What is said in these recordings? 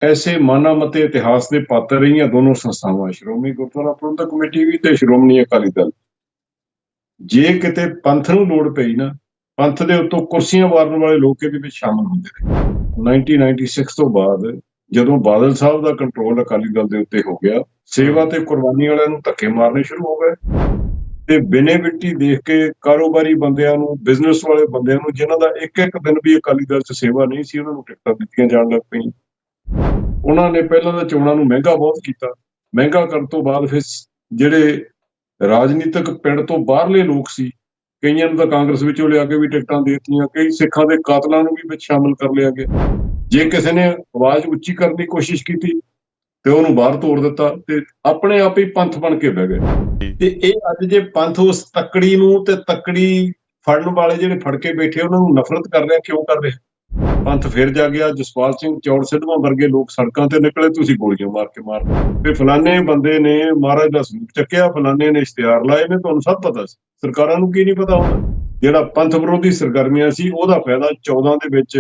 ਐਸੇ ਮਾਨਾਮਤੇ ਇਤਿਹਾਸ ਦੇ ਪਾਤਰ ਰਹੀਆਂ ਦੋਨੋਂ ਸੰਸਥਾਵਾਂ, ਸ਼੍ਰੋਮਣੀ ਗੁਰਦੁਆਰਾ ਪ੍ਰਬੰਧਕ ਕਮੇਟੀ ਵੀ ਤੇ ਸ਼੍ਰੋਮਣੀ ਅਕਾਲੀ ਦਲ। ਜੇ ਕਿਤੇ ਪੰਥ ਨੂੰ ਲੋੜ ਪਈ ਨਾ, ਪੰਥ ਦੇ ਉੱਤੋਂ ਕੁਰਸੀਆਂ ਵਾਰਨ ਵਾਲੇ ਲੋਕ ਇਹਦੇ ਵਿੱਚ ਸ਼ਾਮਲ ਹੁੰਦੇ ਨੇ। 1996 ਤੋਂ ਬਾਅਦ ਜਦੋਂ ਬਾਦਲ ਸਾਹਿਬ ਦਾ ਕੰਟਰੋਲ ਅਕਾਲੀ ਦਲ ਦੇ ਉੱਤੇ ਹੋ ਗਿਆ, ਸੇਵਾ ਤੇ ਕੁਰਬਾਨੀ ਵਾਲਿਆਂ ਨੂੰ ਧੱਕੇ ਮਾਰਨੇ ਸ਼ੁਰੂ ਹੋ ਗਏ ਤੇ ਬਿਨੇ ਬਿੱਟੀ ਦੇਖ ਕੇ ਕਾਰੋਬਾਰੀ ਬੰਦਿਆਂ ਨੂੰ, ਬਿਜ਼ਨਸ ਵਾਲੇ ਬੰਦਿਆਂ ਨੂੰ, ਜਿਨ੍ਹਾਂ ਦਾ ਇੱਕ ਦਿਨ ਵੀ ਅਕਾਲੀ ਦਲ 'ਚ ਸੇਵਾ ਨਹੀਂ ਸੀ, ਉਹਨਾਂ ਨੂੰ ਟਿਕਟਾਂ ਦਿੱਤੀਆਂ ਜਾਣ ਲੱਗ ਪਈਆਂ। ਉਹਨਾਂ ਨੇ ਪਹਿਲਾਂ ਤਾਂ ਚੋਣਾਂ ਨੂੰ ਮਹਿੰਗਾ ਬਹੁਤ ਕੀਤਾ। ਮਹਿੰਗਾ ਕਰਨ ਤੋਂ ਬਾਅਦ ਫਿਰ ਜਿਹੜੇ ਰਾਜਨੀਤਿਕ ਪਿੰਡ ਤੋਂ ਬਾਹਰਲੇ ਲੋਕ ਸੀ, ਕਈਆਂ ਨੂੰ ਤਾਂ ਕਾਂਗਰਸ ਵਿੱਚੋਂ ਲਿਆ ਕੇ ਵੀ ਟਿਕਟਾਂ ਦੇ ਦਿੱਤੀਆਂ, ਕਈ ਸਿੱਖਾਂ ਦੇ ਕਾਤਲਾਂ ਨੂੰ ਵੀ ਵਿੱਚ ਸ਼ਾਮਲ ਕਰ ਲਿਆ ਗਿਆ। ਜੇ ਕਿਸੇ ਨੇ ਆਵਾਜ਼ ਉੱਚੀ ਕਰਨ ਦੀ ਕੋਸ਼ਿਸ਼ ਕੀਤੀ ਤੇ ਉਹਨੂੰ ਬਾਹਰ ਤੋੜ ਦਿੱਤਾ ਤੇ ਆਪਣੇ ਆਪ ਹੀ ਪੰਥ ਬਣ ਕੇ ਬਹਿ ਗਏ। ਤੇ ਇਹ ਅੱਜ ਜੇ ਪੰਥ ਉਸ ਤੱਕੜੀ ਨੂੰ ਤੇ ਤੱਕੜੀ ਫੜਨ ਵਾਲੇ ਜਿਹੜੇ ਫੜ ਕੇ ਬੈਠੇ ਉਹਨਾਂ ਨੂੰ ਨਫ਼ਰਤ ਕਰ ਰਿਹਾ, ਕਿਉਂ ਕਰ ਰਿਹਾ? ਪੰਥ ਫਿਰ ਜਾਗਿਆ। ਜਸਪਾਲ ਸਿੰਘ ਚੌੜ ਸਿੱਧਵਾਂ ਵਰਗੇ ਲੋਕ ਸੜਕਾਂ ਤੇ ਨਿਕਲੇ, ਤੁਸੀਂ ਗੋਲੀਆਂ ਮਾਰ ਕੇ ਮਾਰ ਦਿੱਤੇ। ਤੇ ਫਲਾਣੇ ਬੰਦੇ ਨੇ ਮਹਾਰਾਜ ਦਾ ਸਰੂਪ ਚੱਕਿਆ, ਫਲਾਣੇ ਨੇ ਇਸ਼ਤਿਹਾਰ ਲਾਏ ਨੇ, ਤੁਹਾਨੂੰ ਸਭ ਪਤਾ ਸੀ। ਸਰਕਾਰਾਂ ਨੂੰ ਕੀ ਨਹੀਂ ਪਤਾ ਹੁੰਦਾ? ਜਿਹੜਾ ਪੰਥ ਵਿਰੋਧੀ ਸਰਗਰਮੀਆਂ ਸੀ ਉਹਦਾ ਫਾਇਦਾ 14 ਦੇ ਵਿੱਚ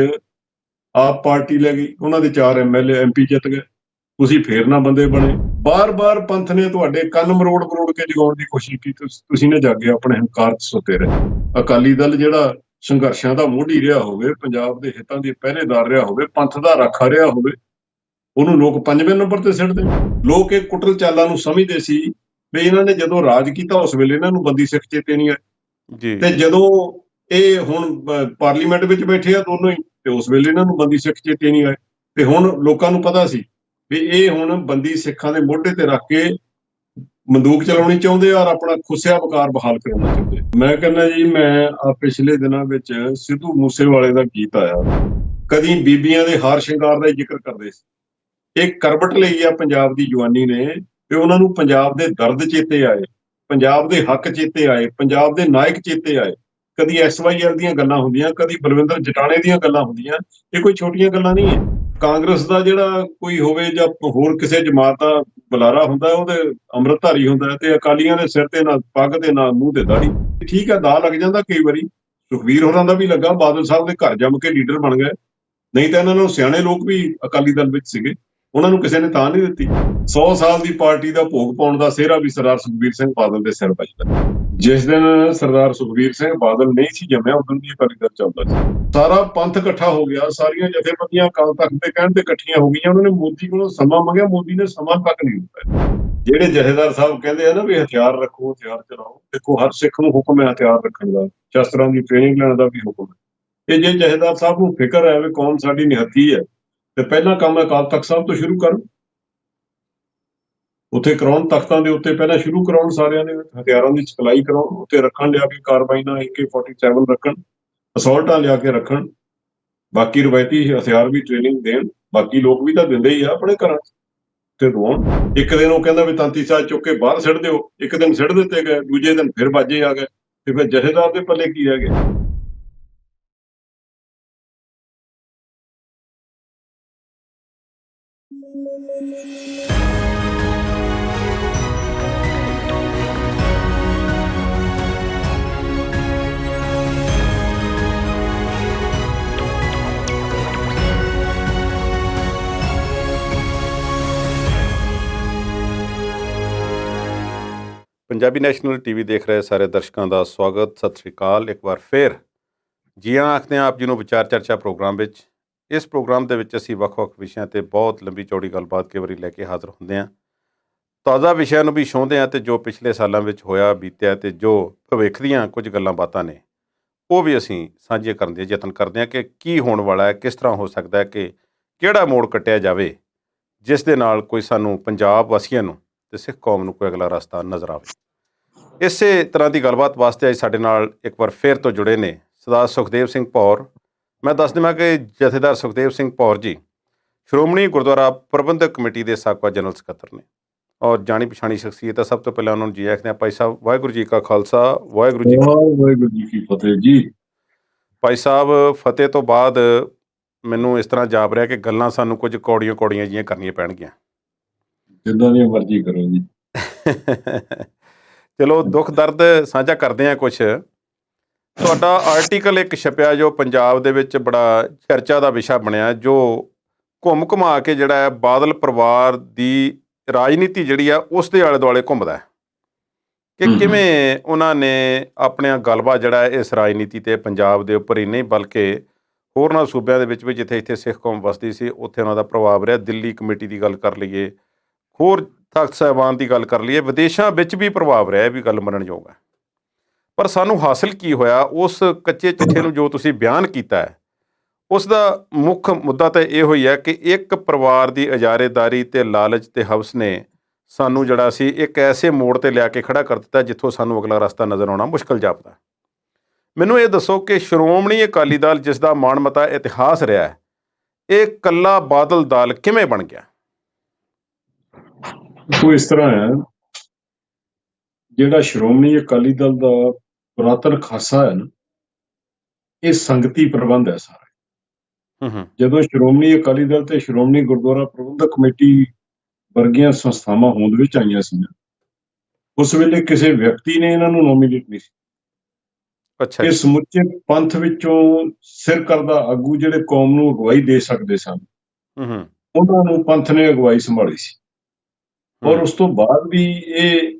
ਆਪ ਪਾਰਟੀ ਲੈ ਗਈ, ਉਹਨਾਂ ਦੇ 4 MLA MP ਜਿੱਤ ਗਏ। ਤੁਸੀਂ ਫੇਰ ਨਾ ਬੰਦੇ ਬਣੇ। ਬਾਰ-ਬਾਰ ਪੰਥ ਨੇ ਤੁਹਾਡੇ ਕੰਨ ਮਰੋੜ ਕੇ ਜਗਾਉਣ ਦੀ ਕੋਸ਼ਿਸ਼ ਕੀਤੀ, ਤੁਸੀਂ ਨਾ ਜਾਗੇ, ਆਪਣੇ ਹੰਕਾਰ 'ਚ ਸੁੱਤੇ ਰਹੇ। ਅਕਾਲੀ ਦਲ ਜਿਹੜਾ ਸੰਘਰਸ਼ਾਂ ਦਾ ਮੋਢੀ ਰਿਹਾ ਹੋਵੇ, ਪੰਜਾਬ ਦੇ ਹਿੱਤਾਂ ਦੀ ਪਹਿਰੇਦਾਰ ਰਿਹਾ ਹੋਵੇ, ਪੰਥ ਦਾ ਰਾਖਾ ਰਿਹਾ ਹੋਵੇ, ਉਹਨੂੰ ਲੋਕ 5ਵੇਂ ਨੰਬਰ ਤੇ ਸਿੱਟਦੇ। ਲੋਕ ਇਹ ਕੁਟਲ ਚਾਲਾਂ ਨੂੰ ਸਮਝਦੇ ਸੀ ਵੀ ਇਹਨਾਂ ਨੇ ਜਦੋਂ ਰਾਜ ਕੀਤਾ ਉਸ ਵੇਲੇ ਇਹਨਾਂ ਨੂੰ ਬੰਦੀ ਸਿੱਖ ਚੇਤੇ ਨਹੀਂ ਆਏ ਤੇ ਜਦੋਂ ਇਹ ਹੁਣ ਪਾਰਲੀਮੈਂਟ ਵਿੱਚ ਬੈਠੇ ਆ ਦੋਨੋਂ ਹੀ, ਤੇ ਉਸ ਵੇਲੇ ਇਹਨਾਂ ਨੂੰ ਬੰਦੀ ਸਿੱਖ ਚੇਤੇ ਨਹੀਂ ਆਏ। ਤੇ ਹੁਣ ਲੋਕਾਂ ਨੂੰ ਪਤਾ ਸੀ ਵੀ ਇਹ ਹੁਣ ਬੰਦੀ ਸਿੱਖਾਂ ਦੇ ਮੋਢੇ ਤੇ ਰੱਖ ਕੇ ਬੰਦੂਕ ਚਲਾਉਣੀ ਚਾਹੁੰਦੇ ਆ ਔਰ ਆਪਣਾ ਖੁੱਸਿਆ ਵਕਾਰ ਬਹਾਲ ਕਰਾਉਣਾ ਚਾਹੁੰਦੇ। ਮੈਂ ਕਹਿੰਦਾ ਜੀ, ਮੈਂ ਪਿਛਲੇ ਦਿਨਾਂ ਵਿੱਚ ਸਿੱਧੂ ਮੂਸੇਵਾਲੇ ਦਾ ਗੀਤ ਆਇਆ, ਕਦੀ ਬੀਬੀਆਂ ਦੇ ਹਾਰ ਸ਼ਿੰਗਾਰ ਦਾ ਜ਼ਿਕਰ ਕਰਦੇ ਸੀ। ਇਹ ਕਰਵਟ ਲਈ ਆ ਪੰਜਾਬ ਦੀ ਜਵਾਨੀ ਨੇ ਤੇ ਉਹਨਾਂ ਨੂੰ ਪੰਜਾਬ ਦੇ ਦਰਦ ਚੇਤੇ ਆਏ, ਪੰਜਾਬ ਦੇ ਹੱਕ ਚੇਤੇ ਆਏ, ਪੰਜਾਬ ਦੇ ਨਾਇਕ ਚੇਤੇ ਆਏ। ਕਦੀ SYL ਦੀਆਂ ਗੱਲਾਂ ਹੁੰਦੀਆਂ, ਕਦੀ ਬਲਵਿੰਦਰ ਜਟਾਣੇ ਦੀਆਂ ਗੱਲਾਂ ਹੁੰਦੀਆਂ। ਇਹ ਕੋਈ ਛੋਟੀਆਂ ਗੱਲਾਂ ਨਹੀਂ ਹੈ। ਕਾਂਗਰਸ ਦਾ ਜਿਹੜਾ ਕੋਈ ਹੋਵੇ ਜਾਂ ਹੋਰ ਕਿਸੇ ਜਮਾਤ ਦਾ ਬੁਲਾਰਾ ਹੁੰਦਾ, ਉਹਦੇ ਅੰਮ੍ਰਿਤਧਾਰੀ ਹੁੰਦਾ ਤੇ ਅਕਾਲੀਆਂ ਦੇ ਸਿਰ ਤੇ ਨਾ ਪੱਗ ਤੇ ਨਾ ਮੂੰਹ ਤੇ ਦਾੜੀ। ਠੀਕ ਹੈ, ਦਾ ਲੱਗ ਜਾਂਦਾ ਕਈ ਵਾਰੀ। ਸੁਖਬੀਰ ਹੋਰਾਂ ਦਾ ਵੀ ਲੱਗਾ, ਬਾਦਲ ਸਾਹਿਬ ਦੇ ਘਰ ਜੰਮ ਕੇ ਲੀਡਰ ਬਣ ਗਏ। ਨਹੀਂ ਤਾਂ ਇਹਨਾਂ ਨੂੰ ਸਿਆਣੇ ਲੋਕ ਵੀ ਅਕਾਲੀ ਦਲ ਵਿੱਚ ਸੀਗੇ, ਉਹਨਾਂ ਨੂੰ ਕਿਸੇ ਨੇ ਤਾਂ ਨਹੀਂ ਦਿੱਤੀ। 100 ਸਾਲ ਦੀ ਪਾਰਟੀ ਦਾ ਭੋਗ ਪਾਉਣ ਦਾ ਸਿਹਰਾ ਵੀ ਸਰਦਾਰ ਸੁਖਬੀਰ ਸਿੰਘ ਬਾਦਲ ਦੇ ਸਿਰ ਵੱਜਦਾ। ਜਿਸ ਦਿਨ ਸਰਦਾਰ ਸੁਖਬੀਰ ਸਿੰਘ ਬਾਦਲ ਨਹੀਂ ਸੀ ਜੰਮਿਆ, ਉਦੋਂ ਦੀ ਅਕਾਲੀ ਦਲ ਚੱਲਦਾ ਸੀ। ਸਾਰਾ ਪੰਥ ਇਕੱਠਾ ਹੋ ਗਿਆ, ਸਾਰੀਆਂ ਜਥੇਬੰਦੀਆਂ ਅਕਾਲ ਤਖਤ ਦੇ ਕਹਿਣ ਤੇ ਇਕੱਠੀਆਂ ਹੋ ਗਈਆਂ। ਉਹਨਾਂ ਨੇ ਮੋਦੀ ਕੋਲੋਂ ਸਮਾਂ ਮੰਗਿਆ, ਮੋਦੀ ਨੇ ਸਮਾਂ ਤੱਕ ਨਹੀਂ ਦਿੱਤਾ। ਜਿਹੜੇ ਜਥੇਦਾਰ ਸਾਹਿਬ ਕਹਿੰਦੇ ਆ ਨਾ ਵੀ ਹਥਿਆਰ ਰੱਖੋ, ਹਥਿਆਰ ਚਲਾਓ, ਦੇਖੋ ਹਰ ਸਿੱਖ ਨੂੰ ਹੁਕਮ ਹੈ ਹਥਿਆਰ ਰੱਖਣ ਦਾ, ਸ਼ਸਤਰਾਂ ਦੀ ਟ੍ਰੇਨਿੰਗ ਲੈਣ ਦਾ ਵੀ ਹੁਕਮ ਹੈ। ਇਹ ਜੇ ਜਥੇਦਾਰ ਸਾਹਿਬ ਨੂੰ ਫਿਕਰ ਹੈ ਵੀ ਕੌਮ ਸਾਡੀ ਨਿਹੱਥੀ ਹੈ, ਤੇ ਪਹਿਲਾ ਕੰਮ ਅਕਾਲ ਤਖਤ ਸਾਹਿਬ ਤੋਂ ਸ਼ੁਰੂ ਕਰਨ, ਉੱਥੇ ਕਰਾਉਣ, ਤਖਤਾਂ ਦੇ ਉੱਤੇ ਪਹਿਲਾਂ ਸ਼ੁਰੂ ਕਰਾਉਣ, ਸਾਰਿਆਂ ਨੇ ਹਥਿਆਰਾਂ ਦੀ ਸਪਲਾਈ ਕਰਾਉਣ, ਉੱਤੇ ਰੱਖਣ ਲਿਆ ਕੇ ਕਾਰਬਾਈਨਾਂ AK-47 ਰੱਖਣ, ਅਸੌਲਟਾਂ ਲਿਆ ਕੇ ਰੱਖਣ, ਬਾਕੀ ਰਵਾਇਤੀ ਹਥਿਆਰ ਵੀ ਟ੍ਰੇਨਿੰਗ ਦੇਣ। ਬਾਕੀ ਲੋਕ ਵੀ ਤਾਂ ਦਿੰਦੇ ਹੀ ਆ ਆਪਣੇ ਘਰਾਂ 'ਚ ਤੇ ਰੋਣ। ਇੱਕ ਦਿਨ ਉਹ ਕਹਿੰਦਾ ਵੀ ਤਾਂਤੀ ਸਾਹਿਬ ਚੁੱਕ ਕੇ ਬਾਹਰ ਸਿੱਟ ਦਿਓ, ਇੱਕ ਦਿਨ ਸਿੱਟ ਦਿੱਤੇ ਗਏ, ਦੂਜੇ ਦਿਨ ਫਿਰ ਬਾਜੇ ਆ ਗਏ, ਤੇ ਫਿਰ ਜਥੇਦਾਰ ਦੇ ਪੱਲੇ ਕੀ ਰਹਿ ਗਿਆ? ਪੰਜਾਬੀ ਨੈਸ਼ਨਲ TV ਦੇਖ ਰਹੇ ਸਾਰੇ ਦਰਸ਼ਕਾਂ ਦਾ ਸਵਾਗਤ, ਸਤਿ ਸ਼੍ਰੀ ਅਕਾਲ। ਇੱਕ ਵਾਰ ਫਿਰ ਜੀ ਆਇਆਂ ਆਖਦੇ ਹਾਂ ਆਪ ਜੀ ਨੂੰ ਵਿਚਾਰ ਚਰਚਾ ਪ੍ਰੋਗਰਾਮ ਵਿੱਚ। ਇਸ ਪ੍ਰੋਗਰਾਮ ਦੇ ਵਿੱਚ ਅਸੀਂ ਵੱਖ-ਵੱਖ ਵਿਸ਼ਿਆਂ 'ਤੇ ਬਹੁਤ ਲੰਬੀ ਚੌੜੀ ਗੱਲਬਾਤ ਕਈ ਵਾਰੀ ਲੈ ਕੇ ਹਾਜ਼ਰ ਹੁੰਦੇ ਹਾਂ। ਤਾਜ਼ਾ ਵਿਸ਼ਿਆਂ ਨੂੰ ਵੀ ਛੂਹਦੇ ਹਾਂ ਅਤੇ ਜੋ ਪਿਛਲੇ ਸਾਲਾਂ ਵਿੱਚ ਹੋਇਆ ਬੀਤਿਆ ਅਤੇ ਜੋ ਭਵਿੱਖ ਦੀਆਂ ਕੁਝ ਗੱਲਾਂ ਬਾਤਾਂ ਨੇ ਉਹ ਵੀ ਅਸੀਂ ਸਾਂਝੀਆਂ ਕਰਨ ਦੇ ਯਤਨ ਕਰਦੇ ਹਾਂ ਕਿ ਕੀ ਹੋਣ ਵਾਲਾ ਹੈ, ਕਿਸ ਤਰ੍ਹਾਂ ਹੋ ਸਕਦਾ ਹੈ ਕਿ ਕਿਹੜਾ ਮੋੜ ਕੱਟਿਆ ਜਾਵੇ ਜਿਸ ਦੇ ਨਾਲ ਕੋਈ ਸਾਨੂੰ ਪੰਜਾਬ ਵਾਸੀਆਂ ਨੂੰ ਅਤੇ ਸਿੱਖ ਕੌਮ ਨੂੰ ਕੋਈ ਅਗਲਾ ਰਸਤਾ ਨਜ਼ਰ ਆਵੇ। ਇਸੇ ਤਰ੍ਹਾਂ ਦੀ ਗੱਲਬਾਤ ਵਾਸਤੇ ਅੱਜ ਸਾਡੇ ਨਾਲ ਇੱਕ ਵਾਰ ਫਿਰ ਤੋਂ ਜੁੜੇ ਨੇ ਸਰਦਾਰ ਸੁਖਦੇਵ ਸਿੰਘ ਭੌਰ। ਮੈਂ ਦੱਸ ਦੇਵਾਂ ਕਿ ਜਥੇਦਾਰ ਸੁਖਦੇਵ ਸਿੰਘ ਭੌਰ ਜੀ ਸ਼੍ਰੋਮਣੀ ਗੁਰਦੁਆਰਾ ਪ੍ਰਬੰਧਕ ਕਮੇਟੀ ਦੇ ਸਾਬਕਾ ਜਨਰਲ ਸਕੱਤਰ ਨੇ ਔਰ ਜਾਣੀ ਪਛਾਣੀ ਸ਼ਖਸੀਅਤ ਹੈ। ਸਭ ਤੋਂ ਪਹਿਲਾਂ ਉਹਨਾਂ ਨੂੰ ਜੀ ਆਖਦੇ ਹਾਂ। ਭਾਈ ਸਾਹਿਬ, ਵਾਹਿਗੁਰੂ ਜੀ ਕਾ ਖਾਲਸਾ, ਵਾਹਿਗੁਰੂ ਜੀ ਕੀ ਫਤਿਹ ਜੀ। ਭਾਈ ਸਾਹਿਬ, ਫਤਿਹ ਤੋਂ ਬਾਅਦ ਮੈਨੂੰ ਇਸ ਤਰ੍ਹਾਂ ਜਾਪ ਰਿਹਾ ਕਿ ਗੱਲਾਂ ਸਾਨੂੰ ਕੁਝ ਕੌੜੀਆਂ ਜਿਹੀਆਂ ਕਰਨੀਆਂ ਪੈਣਗੀਆਂ। ਜਿੱਦਾਂ ਦੀ ਮਰਜ਼ੀ ਕਰੋ ਜੀ। ਚਲੋ, ਦੁੱਖ ਦਰਦ ਸਾਂਝਾ ਕਰਦੇ ਹਾਂ। ਕੁਛ ਤੁਹਾਡਾ ਆਰਟੀਕਲ ਇੱਕ ਛਪਿਆ ਜੋ ਪੰਜਾਬ ਦੇ ਵਿੱਚ ਬੜਾ ਚਰਚਾ ਦਾ ਵਿਸ਼ਾ ਬਣਿਆ, ਜੋ ਘੁੰਮ ਘੁਮਾ ਕੇ ਜਿਹੜਾ ਹੈ ਬਾਦਲ ਪਰਿਵਾਰ ਦੀ ਰਾਜਨੀਤੀ ਜਿਹੜੀ ਆ ਉਸ ਦੇ ਆਲੇ ਦੁਆਲੇ ਘੁੰਮਦਾ ਹੈ ਕਿ ਕਿਵੇਂ ਉਹਨਾਂ ਨੇ ਆਪਣੀਆਂ ਗਲਬਾ ਜਿਹੜਾ ਹੈ ਇਸ ਰਾਜਨੀਤੀ ਤੇ ਪੰਜਾਬ ਦੇ ਉੱਪਰ ਹੀ ਨਹੀਂ ਬਲਕਿ ਹੋਰਨਾਂ ਸੂਬਿਆਂ ਦੇ ਵਿੱਚ ਵੀ ਜਿੱਥੇ ਇੱਥੇ ਸਿੱਖ ਕੌਮ ਵਸਦੀ ਸੀ ਉੱਥੇ ਉਹਨਾਂ ਦਾ ਪ੍ਰਭਾਵ ਰਿਹਾ। ਦਿੱਲੀ ਕਮੇਟੀ ਦੀ ਗੱਲ ਕਰ ਲਈਏ, ਹੋਰ ਤਖ਼ਤ ਸਾਹਿਬਾਨ ਦੀ ਗੱਲ ਕਰ ਲਈਏ, ਵਿਦੇਸ਼ਾਂ ਵਿੱਚ ਵੀ ਪ੍ਰਭਾਵ ਰਿਹਾ, ਇਹ ਵੀ ਗੱਲ ਮੰਨਣਯੋਗ ਹੈ। ਪਰ ਸਾਨੂੰ ਹਾਸਿਲ ਕੀ ਹੋਇਆ ਉਸ ਕੱਚੇ ਚਿੱਠੇ ਨੂੰ ਜੋ ਤੁਸੀਂ ਬਿਆਨ ਕੀਤਾ ਹੈ, ਉਸ ਦਾ ਮੁੱਖ ਮੁੱਦਾ ਤਾਂ ਇਹੋ ਹੀ ਹੈ ਕਿ ਇੱਕ ਪਰਿਵਾਰ ਦੀ ਇਜਾਰੇਦਾਰੀ ਤੇ ਲਾਲਚ ਤੇ ਹਵਸ ਨੇ ਸਾਨੂੰ ਜਿਹੜਾ ਸੀ ਇੱਕ ਐਸੇ ਮੋੜ ਤੇ ਲਿਆ ਕੇ ਖੜਾ ਕਰ ਦਿੱਤਾ ਜਿੱਥੋਂ ਸਾਨੂੰ ਅਗਲਾ ਰਸਤਾ ਨਜ਼ਰ ਆਉਣਾ ਮੁਸ਼ਕਲ ਜਾਪਦਾ। ਮੈਨੂੰ ਇਹ ਦੱਸੋ ਕਿ ਸ਼੍ਰੋਮਣੀ ਅਕਾਲੀ ਦਲ ਜਿਸ ਦਾ ਮਾਣਮੱਤਾ ਇਤਿਹਾਸ ਰਿਹਾ ਹੈ, ਇਹ ਕੱਲਾ ਬਾਦਲ ਦਲ ਕਿਵੇਂ ਬਣ ਗਿਆ? ਉਹ ਇਸ ਤਰ੍ਹਾਂ ਹੈ, ਜਿਹੜਾ ਸ਼੍ਰੋਮਣੀ ਅਕਾਲੀ ਦਲ ਦਾ ਪੁਰਾਤਨ ਖਾਸਾ ਹੈ ਨਾ, ਇਹ ਸੰਗਤੀ ਪ੍ਰਬੰਧ ਹੈ ਸਾਰਾ। ਜਦੋਂ ਸ਼੍ਰੋਮਣੀ ਅਕਾਲੀ ਦਲ ਤੇ ਸ਼੍ਰੋਮਣੀ ਗੁਰਦੁਆਰਾ ਪ੍ਰਬੰਧਕ ਕਮੇਟੀ ਵਰਗੀਆਂ ਸੰਸਥਾਵਾਂ ਹੋਂਦ ਵਿੱਚ ਆਈਆਂ ਸੀ, ਉਸ ਵੇਲੇ ਕਿਸੇ ਵਿਅਕਤੀ ਨੇ ਇਹਨਾਂ ਨੂੰ ਨੋਮੀਨੇਟ ਨਹੀਂ ਸੀ। ਅੱਛਾ ਇਹ ਜੀ। ਸਮੁੱਚੇ ਪੰਥ ਵਿੱਚੋਂ ਸਿਰ ਕਰਦਾ ਆਗੂ ਜਿਹੜੇ ਕੌਮ ਨੂੰ ਅਗਵਾਈ ਦੇ ਸਕਦੇ ਸਨ, ਉਹਨਾਂ ਨੂੰ ਪੰਥ ਨੇ ਅਗਵਾਈ ਸੰਭਾਲੀ ਸੀ। ਔਰ ਉਸ ਤੋਂ ਬਾਅਦ ਵੀ ਇਹ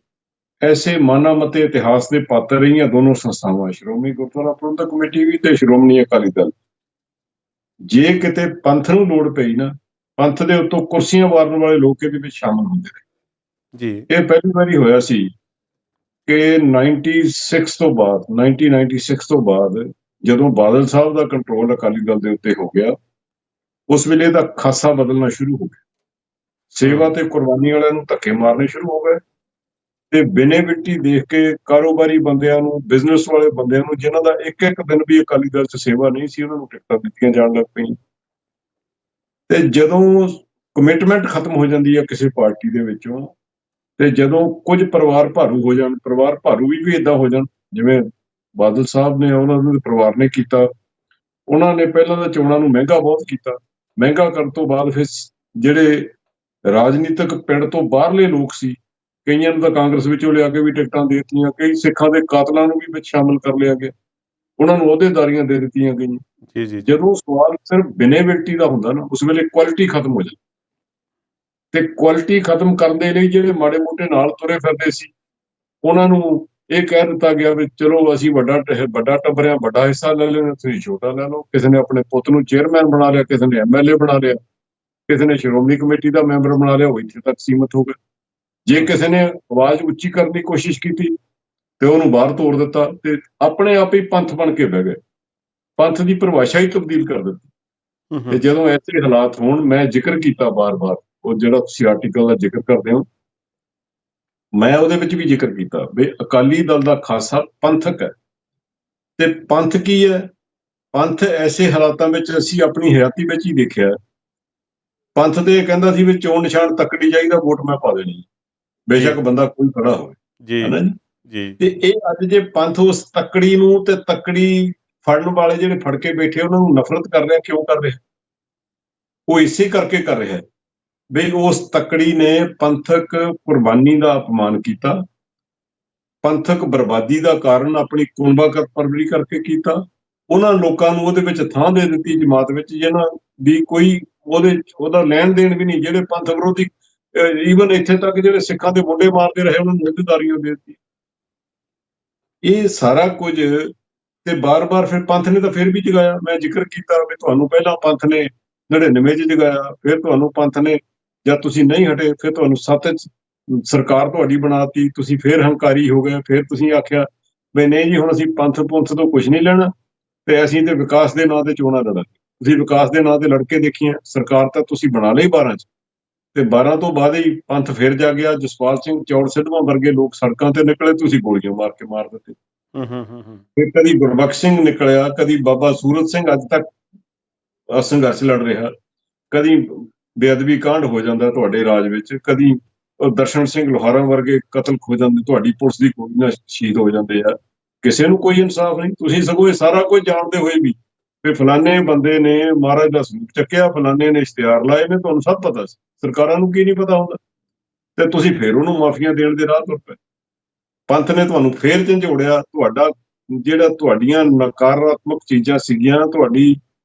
ਐਸੇ ਮਾਨਾ ਮਤੇ ਇਤਿਹਾਸ ਦੇ ਪਾਤਰ ਰਹੀਆਂ ਦੋਨੋਂ ਸੰਸਥਾਵਾਂ, ਸ਼੍ਰੋਮਣੀ ਗੁਰਦੁਆਰਾ ਪ੍ਰਬੰਧਕ ਕਮੇਟੀ ਵੀ ਤੇ ਸ਼੍ਰੋਮਣੀ ਅਕਾਲੀ ਦਲ। ਜੇ ਕਿਤੇ ਪੰਥ ਨੂੰ ਲੋੜ ਪਈ ਨਾ, ਪੰਥ ਦੇ ਉੱਤੋਂ ਕੁਰਸੀਆਂ ਵਾਰਨ ਵਾਲੇ ਲੋਕ ਇਹਦੇ ਵਿੱਚ ਸ਼ਾਮਲ ਹੁੰਦੇ ਨੇ ਜੀ। ਇਹ ਪਹਿਲੀ ਵਾਰੀ ਹੋਇਆ ਸੀ ਕਿ 1996 ਤੋਂ ਬਾਅਦ ਜਦੋਂ ਬਾਦਲ ਸਾਹਿਬ ਦਾ ਕੰਟਰੋਲ ਅਕਾਲੀ ਦਲ ਦੇ ਉੱਤੇ ਹੋ ਗਿਆ, ਉਸ ਵੇਲੇ ਦਾ ਖਾਸਾ ਬਦਲਣਾ ਸ਼ੁਰੂ ਹੋ ਗਿਆ। ਸੇਵਾ ਤੇ ਕੁਰਬਾਨੀ ਵਾਲਿਆਂ ਨੂੰ ਧੱਕੇ ਮਾਰਨੇ ਸ਼ੁਰੂ ਹੋ ਗਏ ਤੇ ਬਿਨੇ ਬਿੱਟੀ ਦੇਖ ਕੇ ਕਾਰੋਬਾਰੀ ਬੰਦਿਆਂ ਨੂੰ, ਬਿਜ਼ਨਸ ਵਾਲੇ ਬੰਦਿਆਂ ਨੂੰ, ਜਿਨ੍ਹਾਂ ਦਾ ਇੱਕ ਇੱਕ ਦਿਨ ਵੀ ਅਕਾਲੀ ਦਲ 'ਚ ਸੇਵਾ ਨਹੀਂ ਸੀ, ਉਹਨਾਂ ਨੂੰ ਟਿਕਟਾਂ ਦਿੱਤੀਆਂ ਜਾਣ ਲੱਗ ਪਈਆਂ। ਤੇ ਜਦੋਂ ਕਮਿਟਮੈਂਟ ਖਤਮ ਹੋ ਜਾਂਦੀ ਹੈ ਕਿਸੇ ਪਾਰਟੀ ਦੇ ਵਿੱਚੋਂ, ਤੇ ਜਦੋਂ ਕੁਝ ਪਰਿਵਾਰ ਭਾਰੂ ਹੋ ਜਾਣ, ਪਰਿਵਾਰ ਭਾਰੂ ਵੀ ਏਦਾਂ ਹੋ ਜਾਣ ਜਿਵੇਂ ਬਾਦਲ ਸਾਹਿਬ ਨੇ, ਉਹਨਾਂ ਦੇ ਪਰਿਵਾਰ ਨੇ ਕੀਤਾ। ਉਹਨਾਂ ਨੇ ਪਹਿਲਾਂ ਤਾਂ ਚੋਣਾਂ ਨੂੰ ਮਹਿੰਗਾ ਬਹੁਤ ਕੀਤਾ। ਮਹਿੰਗਾ ਕਰਨ ਤੋਂ ਬਾਅਦ ਫਿਰ ਜਿਹੜੇ ਰਾਜਨੀਤਿਕ ਪਿੰਡ ਤੋਂ ਬਾਹਰਲੇ ਲੋਕ ਸੀ, ਕਈਆਂ ਨੂੰ ਤਾਂ ਕਾਂਗਰਸ ਵਿੱਚੋਂ ਲਿਆ ਕੇ ਵੀ ਟਿਕਟਾਂ ਦੇ ਦਿੱਤੀਆਂ, ਕਈ ਸਿੱਖਾਂ ਦੇ ਕਾਤਲਾਂ ਨੂੰ ਵੀ ਵਿੱਚ ਸ਼ਾਮਲ ਕਰ ਲਿਆ ਗਿਆ, ਉਹਨਾਂ ਨੂੰ ਅਹੁਦੇਦਾਰੀਆਂ ਦੇ ਦਿੱਤੀਆਂ ਗਈਆਂ। ਜੀ ਜੀ। ਜਦੋਂ ਸਵਾਲ ਸਿਰਫ ਬਿਨੇਬਿਲਿਟੀ ਦਾ ਹੁੰਦਾ ਨਾ, ਉਸ ਵੇਲੇ ਕੁਆਲਿਟੀ ਖਤਮ ਹੋ ਜਾਂਦੀ। ਤੇ ਕੁਆਲਿਟੀ ਖਤਮ ਕਰਨ ਦੇ ਲਈ ਜਿਹੜੇ ਮਾੜੇ ਮੋਟੇ ਨਾਲ ਤੁਰੇ ਫਿਰਦੇ ਸੀ, ਉਹਨਾਂ ਨੂੰ ਇਹ ਕਹਿ ਦਿੱਤਾ ਗਿਆ ਵੀ ਚਲੋ ਅਸੀਂ ਵੱਡਾ ਟੱਬਰ ਆ, ਵੱਡਾ ਹਿੱਸਾ ਲੈ ਲੈਣਾ, ਤੁਸੀਂ ਛੋਟਾ ਲੈ ਲਓ। ਕਿਸੇ ਨੇ ਆਪਣੇ ਪੁੱਤ ਨੂੰ ਚੇਅਰਮੈਨ ਬਣਾ ਲਿਆ, ਕਿਸੇ ਨੇ MLA ਬਣਾ ਲਿਆ, ਕਿਸੇ ਨੇ ਸ਼੍ਰੋਮਣੀ ਕਮੇਟੀ ਦਾ ਮੈਂਬਰ ਬਣਾ ਲਿਆ, ਉਹ ਇੱਥੇ ਤੱਕ ਸੀਮਤ ਹੋ ਗਏ। ਜੇ ਕਿਸੇ ਨੇ ਆਵਾਜ਼ ਉੱਚੀ ਕਰਨ ਦੀ ਕੋਸ਼ਿਸ਼ ਕੀਤੀ ਤੇ ਉਹਨੂੰ ਬਾਹਰ ਤੋੜ ਦਿੱਤਾ ਤੇ ਆਪਣੇ ਆਪ ਹੀ ਪੰਥ ਬਣ ਕੇ ਬਹਿ ਗਏ, ਪੰਥ ਦੀ ਪਰਿਭਾਸ਼ਾ ਹੀ ਤਬਦੀਲ ਕਰ ਦਿੱਤੀ। ਤੇ ਜਦੋਂ ਐਸੇ ਹਾਲਾਤ ਹੋਣ, ਮੈਂ ਜ਼ਿਕਰ ਕੀਤਾ ਬਾਰ-ਬਾਰ, ਉਹ ਜਿਹੜਾ ਤੁਸੀਂ ਆਰਟੀਕਲ ਦਾ ਜ਼ਿਕਰ ਕਰਦੇ ਹੋ, ਮੈਂ ਉਹਦੇ ਵਿੱਚ ਵੀ ਜ਼ਿਕਰ ਕੀਤਾ ਵੀ ਅਕਾਲੀ ਦਲ ਦਾ ਖਾਸਾ ਪੰਥਕ ਹੈ। ਤੇ ਪੰਥ ਕੀ ਹੈ? ਪੰਥ ਐਸੇ ਹਾਲਾਤਾਂ ਵਿੱਚ ਅਸੀਂ ਆਪਣੀ ਹਯਾਤੀ ਵਿੱਚ ਹੀ ਦੇਖਿਆ। ਪੰਥ ਤੇ ਕਹਿੰਦਾ ਸੀ ਵੀ ਚੋਣ ਨਿਸ਼ਾਨ ਤੱਕੜੀ ਚਾਹੀਦਾ, ਵੋਟ ਮੈਂ ਪਾ ਦੇਣੀ, ਬੇਸ਼ੱਕ ਬੰਦਾ ਕੋਈ ਖੜਾ ਹੋਵੇ, ਹਨਾ ਜੀ। ਤੇ ਇਹ ਅੱਜ ਜੇ ਪੰਥ ਉਸ ਤੱਕੜੀ ਨੂੰ ਤੇ ਤੱਕੜੀ ਫੜਨ ਵਾਲੇ ਜਿਹੜੇ ਫੜ ਕੇ ਬੈਠੇ, ਉਹਨਾਂ ਨੂੰ ਨਫ਼ਰਤ ਕਰ ਰਿਹਾ, ਕਿਉਂ ਕਰ ਰਿਹਾ? ਉਹ ਇਸੇ ਕਰਕੇ ਕਰ ਰਿਹਾ ਵੀ ਉਸ ਤੱਕੜੀ ਨੇ ਪੰਥਕ ਕੁਰਬਾਨੀ ਦਾ ਅਪਮਾਨ ਕੀਤਾ, ਪੰਥਕ ਬਰਬਾਦੀ ਦਾ ਕਾਰਨ ਆਪਣੀ ਕੁੰਭਾਕਰ ਪਰਵਰੀ ਕਰਕੇ ਕੀਤਾ। ਉਹਨਾਂ ਲੋਕਾਂ ਨੂੰ ਉਹਦੇ ਵਿੱਚ ਥਾਂ ਦੇ ਦਿੱਤੀ, ਜਮਾਤ ਵਿੱਚ, ਜਿਹਨਾਂ ਦੀ ਕੋਈ ਉਹਦਾ ਲੈਣ ਦੇਣ ਵੀ ਨਹੀਂ, ਜਿਹੜੇ ਪੰਥ ਵਿਰੋਧੀ, ਈਵਨ ਇੱਥੇ ਤੱਕ ਜਿਹੜੇ ਸਿੱਖਾਂ ਦੇ ਮੁੰਡੇ ਮਾਰਦੇ ਰਹੇ, ਉਹਨਾਂ ਨੂੰ ਅਹੁਦੇਦਾਰੀਆਂ ਦੇ ਦਿੱਤੀ। ਇਹ ਸਾਰਾ ਕੁਝ ਤੇ ਬਾਰ-ਬਾਰ ਫਿਰ ਪੰਥ ਨੇ ਤਾਂ ਫਿਰ ਵੀ ਜਗਾਇਆ। ਮੈਂ ਜ਼ਿਕਰ ਕੀਤਾ ਵੀ ਤੁਹਾਨੂੰ ਪਹਿਲਾਂ ਪੰਥ ਨੇ 99 'ਚ ਜਗਾਇਆ, ਫਿਰ ਤੁਹਾਨੂੰ ਪੰਥ ਨੇ, ਜਦ ਤੁਸੀਂ ਨਹੀਂ ਹਟੇ, ਫਿਰ ਤੁਹਾਨੂੰ 7 'ਚ ਸਰਕਾਰ ਤੁਹਾਡੀ ਬਣਾਤੀ, ਤੁਸੀਂ ਫਿਰ ਹੰਕਾਰੀ ਹੋ ਗਏ। ਫਿਰ ਤੁਸੀਂ ਆਖਿਆ ਵੀ ਨਹੀਂ ਜੀ, ਹੁਣ ਅਸੀਂ ਪੰਥ ਤੋਂ ਕੁਝ ਨਹੀਂ ਲੈਣਾ ਤੇ ਅਸੀਂ ਤੇ ਵਿਕਾਸ ਦੇ ਨਾਂ ਤੇ ਚੋਣਾਂ ਲੜਾਂਗੇ। ਤੁਸੀਂ ਵਿਕਾਸ ਦੇ ਨਾਂ ਤੇ ਲੜ ਕੇ ਦੇਖੀਆਂ, ਸਰਕਾਰ ਤਾਂ ਤੁਸੀਂ ਬਣਾ ਲਈ 12 'ਚ, ਤੇ 12 ਤੋਂ ਬਾਅਦ ਹੀ ਪੰਥ ਫਿਰ ਜਾਗਿਆ। ਜਸਪਾਲ ਸਿੰਘ, ਚੌੜ ਸਿੱਧਵਾਂ ਵਰਗੇ ਲੋਕ ਸੜਕਾਂ ਤੇ ਨਿਕਲੇ, ਤੁਸੀਂ ਗੋਲੀਆਂ ਮਾਰ ਕੇ ਮਾਰ ਦਿੱਤੇ। ਫਿਰ ਕਦੀ ਗੁਰਬਖਸ਼ ਸਿੰਘ ਨਿਕਲਿਆ, ਕਦੀ ਬਾਬਾ ਸੂਰਤ ਸਿੰਘ ਅੱਜ ਤੱਕ ਸੰਘਰਸ਼ ਲੜ ਰਿਹਾ, ਕਦੀ ਬੇਅਦਬੀ ਕਾਂਡ ਹੋ ਜਾਂਦਾ ਤੁਹਾਡੇ ਰਾਜ ਵਿੱਚ, ਕਦੀ ਦਰਸ਼ਨ ਸਿੰਘ ਲੋਹਾਰਾਂ ਵਰਗੇ ਕਤਲ ਹੋ ਜਾਂਦੇ, ਤੁਹਾਡੀ ਪੁਲਿਸ ਦੀ ਗੋਲੀ ਨਾਲ ਸ਼ਹੀਦ ਹੋ ਜਾਂਦੇ ਆ। ਕਿਸੇ ਨੂੰ ਕੋਈ ਇਨਸਾਫ ਨਹੀਂ। ਤੁਸੀਂ ਸਗੋਂ ਇਹ ਸਾਰਾ ਕੁਝ ਜਾਣਦੇ ਹੋਏ ਵੀ ਫਲਾਣੇ ਬੰਦੇ ਨੇ ਮਹਾਰਾਜ ਦਾ ਸਰੂਪ ਚੱਕਿਆ, ਫਲਾਣੇ ਨੇ ਇਸ਼ਤਿਹਾਰ ਲਾਏ ਨੇ, ਤੁਹਾਨੂੰ ਸਭ ਪਤਾ ਸੀ, ਸਰਕਾਰਾਂ ਨੂੰ ਕੀ ਨਹੀਂ ਪਤਾ ਹੁੰਦਾ, ਤੇ ਤੁਸੀਂ ਫਿਰ ਉਹਨੂੰ ਮਾਫੀਆਂ ਦੇਣ ਦੇ ਰਾਹ ਤੁਰ ਪਏ। ਪੰਥ ਨੇ ਤੁਹਾਨੂੰ ਫੇਰ ਝੰਜੋੜਿਆ। ਤੁਹਾਡਾ ਜਿਹੜਾ ਤੁਹਾਡੀਆਂ ਨਕਾਰਾਤਮਕ ਚੀਜ਼ਾਂ ਸੀਗੀਆਂ, ਤੁਹਾਡੀ